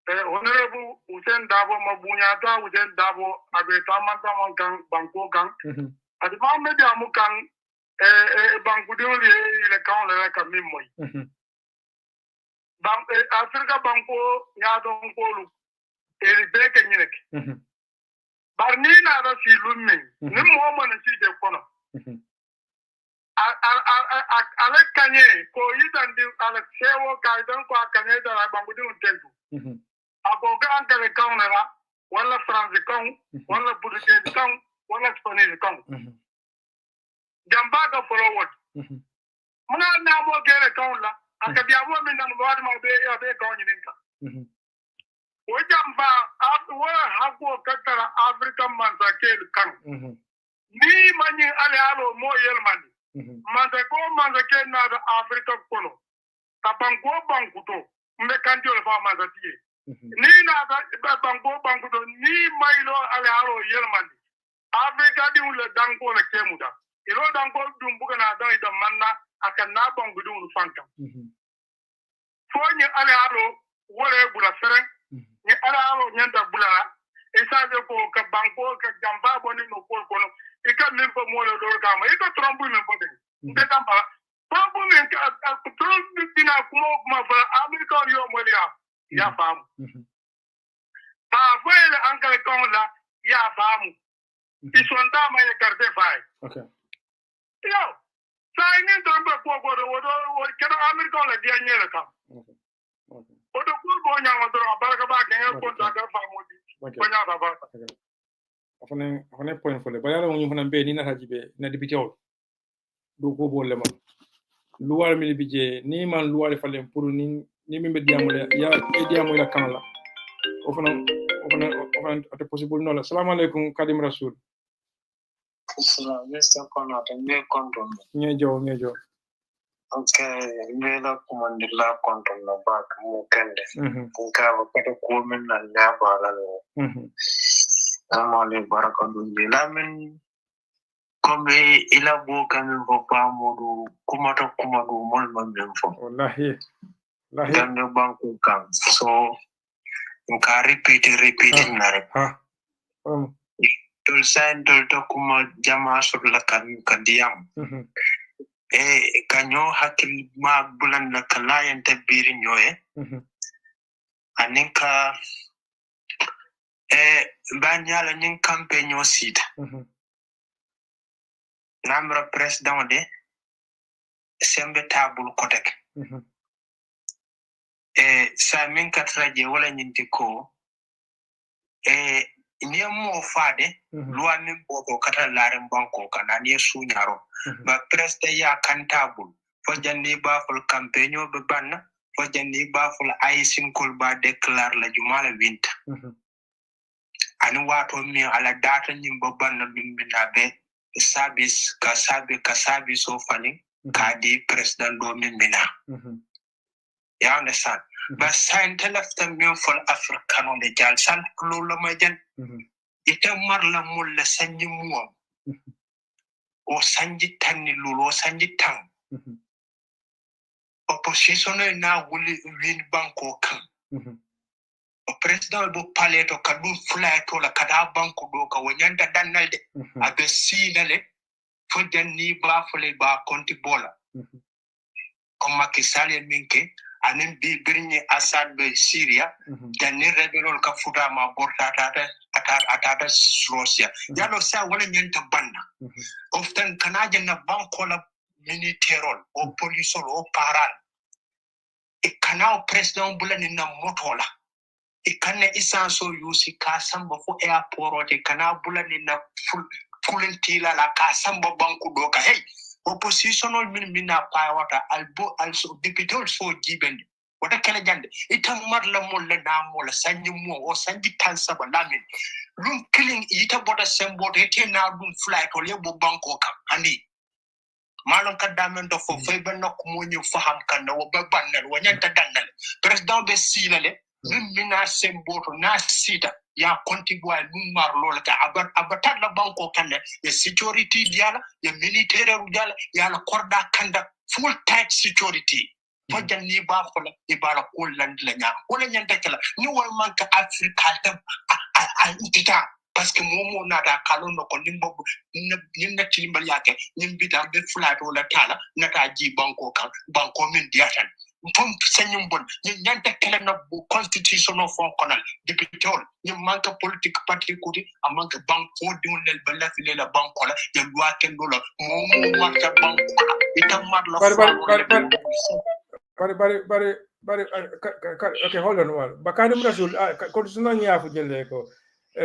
honorable Usen Dabo Mabunyata Usen Dabo abeta manta kan banko kan ad ma me dia mu kan banku de le kan le ka mimoy bank Africa banko ya don ko lu e be ke nyek barni na da si lumme ni mo mo na si de kono ale kanye ko yidan di ale sewo ka dan ko kanye da banku de untentu ako ga an kale kan na wala france kan wala portugais kan wala spanish kan jamba ga forward muna na mo gere kan la aka biya mo min nan ba ma be ya be kan yin ka o jamba wa hako katara african manzakel kan ni mani ale alo mo yelmani manzakel na da africa kono tabango bankuto mbe kanjo fa manzatie ni na da bankuto ni mailo ale alo yelmani africa di ule danko le kemuda ilo danko dum buga na da ida manna akan na bangudu ul fanka fonye ale alo wole bula feren ni ala alo nyanda bula isa de ko ka banko ka jamba boni no ko kono e ka min ko mo lo do kama e to trombu min bote de tamba trombu min ka trombu dina kuma fa america yo mo ya fam pa vele ankale kon la ya fam isonda ma ye carte fay okay yo sai ni trombu ko wo kero america la dia nyela kam okay odo ko bo nyama do baraka ba ke ko ta ga famodi ko nyama ba afane point fole bayala woni fana be ni na hajibe na député o do ko bo lema luwar mi bije ni man luwar falen pour ni mi be diamole ya e diamole la kanala o fana ate possible no la assalamu alaikum kadim rasul assalamu mr konata me konton ngejo okay me la commande la konton na ba mu kende ka ba ko men na ya ba la amale barakatu bilamin comme ila bo kan ko pa modu kumata kumadu mol man fo wallahi dan banku kan so nka repeat na rek tul sign to kuma jama sur la kan kadiyam kanyo hakil ma bulan la kalayan tabiri nyoye aninka banyala nyin campaign o sita namra president de sembe tabul kotek sa min katraje wala nyinti ko ni mo fade loi min boko kata laren banko kana ni su nyaro ba president ya kan tabul fo janni ba ful campaign o be banna fo janni ba ful ay sinkol ba declare la jumala winta ani wato mi ala data nyim babban na bimbina be service ka service so fani ka di president do bimbina ya understand but sign telefon mi for african on the jal san kulo la majan ita marla mulla sanji muwa o sanji tanni lulo sanji tan opposition na wuli win banko kan o president bo paleto kadum fulato la kada banko do ka wonyanta dannalde abe sinale fo janni ba fule ba konti bola ko Macky Sall minke anen bi birni Assad be Syria janni rebelol ka futa ma borta atata Russia yalo sa wala nyanta banna often kanaje na banko la militaire o police o paral e kana o president bulani na motola ikanne isanso yusi ka samba fo airport e kana bulani na fulentila la ka samba banku do ka hey oppositional minna pa wata also deputy so giben wata kala jande ita marla molle na mola sanji mo o sanji tan saba lamin lum killing ita boda sembo ite na dum flight o lebo banko ka andi malon kadamen do fo fay ben nok mo ñu faham kan no ba banal wanyanta dannal president be silale mina semboto na sita ya contribua numar lola ka abatar la banko kande ya security diala ya militaire diala ya la korda kanda full tight security Fajan ni ba kola ibara kullan lanya wala nyanta kala ni wal manka Africa ta intita parce que momo na da kalon ko nimbo ninna timbal yake nimbita be flat wala tala nata ji banko kan banko min diatan tom senyum bon nyanta kala na constitutional fond konal député ni manka politique parti kuti amanka banko dinul balla file la banko la ya loi ken do la momo marka banko ita marla okay, hold on one. Bakani Rasul, constitutional ya fujele ko.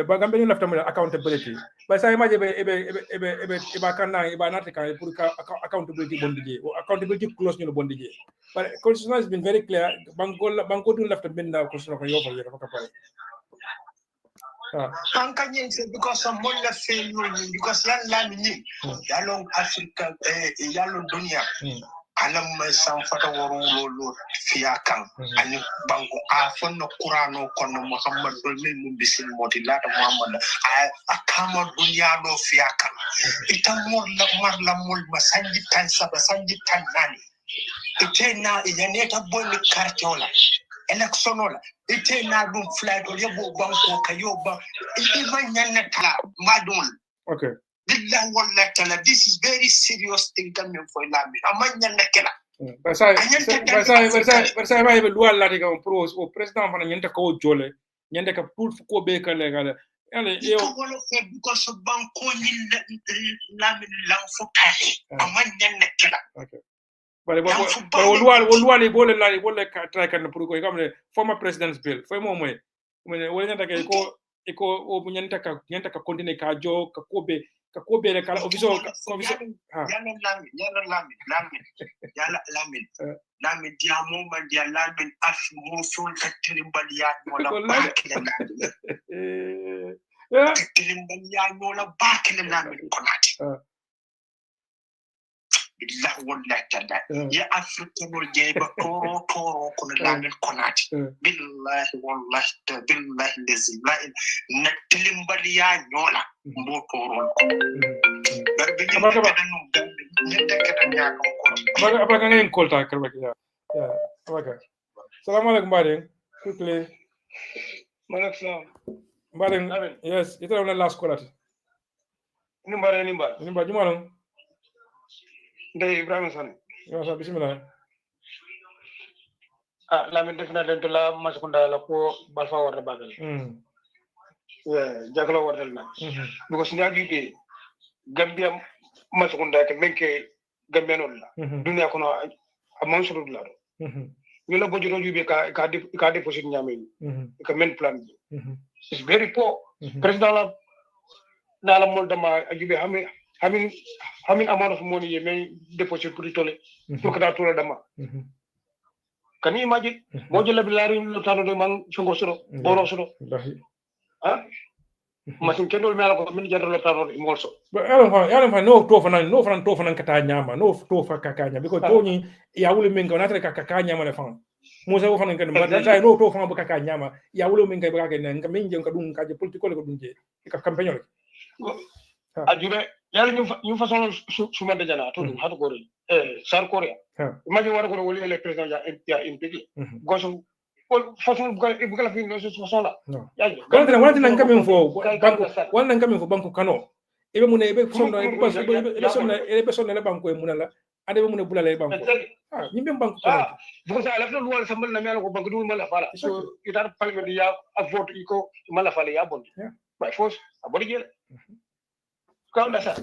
Bagambe ni lafta muna accountability. But say maje ebe kana iba natika pour accountability bondije or accountability close ni bondije. But constitutional has been very clear. Bango do lafta binda constitutional ko yofa yera pakapare. Because some more because yan lamini yalong Africa yalong dunia alam sam fata warulo fiakan ani banko afonno qur'ano kono muhammad dolme mum bisil moti lata muhammad akama dunia do fiakan ita morla marla mul masanji tan saba sanji tan nani itena yaneta bonni kartola electionola itena dum flight o yebo banko kayoba imanyanna kala madul okay this is very serious thing coming for Lami. Amanya nakela. Versa vai loi la diga pro o president fana nyenta ko jole nyenta ka pour ko be ka le gala ale yo because banko ni Lami lang fotale amanya nakela. Okay. But loi le bole ka try kan pour ko comme former president's bill foi mo moy wala nyenta ko o nyenta ka continue ka jo ka ko be le kala official yana lamin diamo man dia lamin afmo sul katilimbaliya wala bakile lamin katilimbaliya wala bakile lamin konati billah wallahi talla ya afrika no jeyba toro kono lamin konati billahi wallahi billahi lazi la natilimbaliya nyola mbo toro darbe nyama kadanu nyende kadanya ko abaga ngeen kolta karbak ya abaga salam alaikum bare quickly Malaksa bare yes ita on last call at nimba jumalo Ndey Ibrahima Sane. Yo sa bismillah. Lamin defna den to la masukunda la ko balfa warda bagal. Jagalo wardal na. Because nyagi de Gambia masukunda ke menke Gambia non la. Dunia kono amon suru la. Ñu la bojo roju be ka deposit nyame. Ka men plan. It's very poor. President la mol dama ajibe Hamin amount of money you may deposit put it all. Look at that dama. Can you imagine? Modular Bilari Lutano de Man Chungosoro, Borosoro. Masin Kendall Mala General Lutano also. But I don't find no Tofan Katanyama, no Tofa Kakanya, because Tony, ya will make another Kakanyama the farm. Most of them can, but I know Tofan Kakanyama, ya will make a bag and Kaminjam Kadun Kaja political campaign. Ajube yalla ñu façon suma de jana to hatu gore sar korea imagine wara ko woli le president ya impedi goso façon bu la fi no façon la wala tan ngam fo banko wala ngam fo banko kano ebe mun ebe sonna ebe sonna le banko e munala ade mun bulale banko ñimbe banko kano bu sa la lu wala sambal na mel ko banko dul mala fala so itar parlement ya a vote iko mala fala ya bon by force abodi jele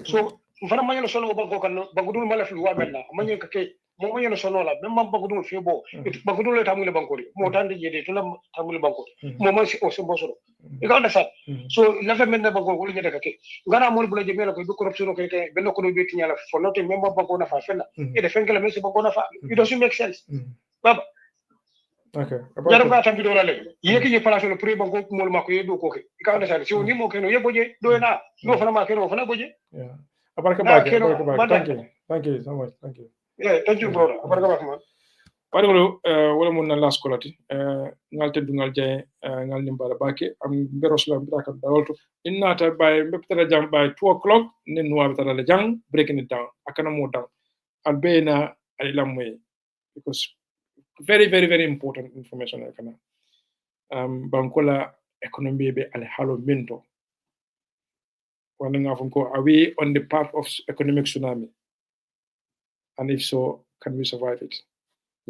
so fana manyano sono banko kan banko mala fi wa menna manyen kake mo manyano sono la même banko fi bo banko le tamule banko mo tande jede to la tamule banko mo man o se bosoro e ka understand so la fe menna banko ko le kake ngara mo bula jemela ko corruption ko ke benno ko do be tinyala fo note même banko na fa fenna e de fengela mais banko na fa it doesn't make sense baba okay jaru ka tambi do la le yeki je place le pre banko ko mo ma ko yedo ko ke ka understand so ni mo ke no yeboje do na no fana ma ke no fana boje Abaraka back. Thank you so much. Thank you. Yeah, thank you, brother. Abaraka back, man. Parolo wala mon na las kolati ngal teddu ngal jay ngal nimbara bake am berosla mbaka dawolto innata bay mbetara jam by 2 o'clock nen nuwa betara le jang breaking it down akana mo down albena ay lamoy because very important information akana bankola economy be al halo minto wanda ko are we on the path of economic tsunami, and if so, can we survive it?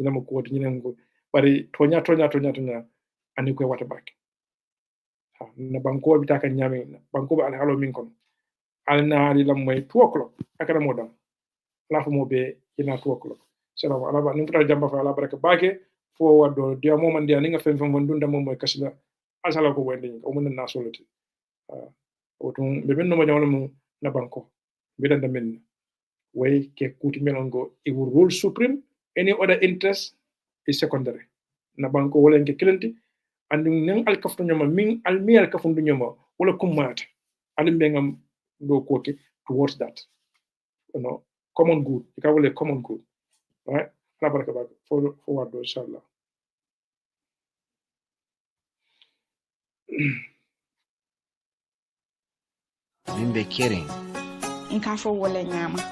Mo ko ngo bari tonya ani ko wata back na banko bitaka nyame banko ba al halo min kon al naari lam moy 2 o'clock akara mo dam la fa mo be ina 2 o'clock sera ala ba nufra jamba fa ala baraka bake fo wado dia mo man dia ninga fem dunda mo moy kasila asala ko wende ko mun na soloti otum be benno mo jawlo mo na banko be dan men way ke kuti melongo it will rule supreme. Any other interest is secondary. Na banko wala nke kilenti andu nang al kafto nyama min al mi al kafundu nyama wala kumata alimbe ngam do koke towards that, you know, common good. You can wala common good, right? La baraka ba forward inshallah. Bimbe kidding. Nkafo wole nyama.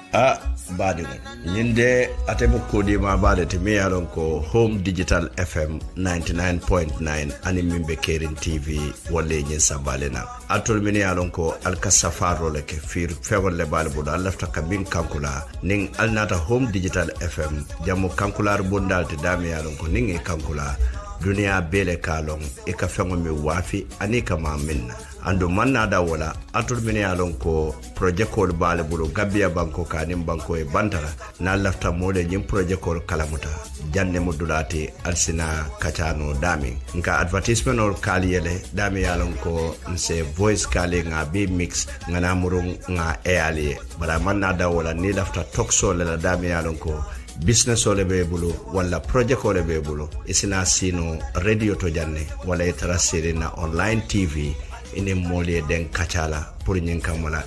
Badi nyinde atemu kodi ma bade te me yaron ko Home Digital FM 99.9 ani mimbe Kerin TV wale nyin sabalena atol mini yaron ko alkasafaro leke fir fegol le balbu da lafta kabin kankula ning alnata Home Digital FM jamu kankular bundal te dami yaron ko ning e kankula dunia bele kalong e ka fengo mi wafi ani kama minna ando manna da wala atul mini alon ko project ko bale bulu gambia banko kanim banko e bantara na lafta mole nyim project ko kalamuta janne modulati alsina kachano dami nka advertisement or kaliyele dami alon ko nse voice kali nga bi mix ngana murung nga eali bara manna da wala ni lafta talk show la dami alon ko business ole be bulu wala project ole be bulu isina sino radio to janne wala itara sirina online tv ine mole den kachala pour nyin kamola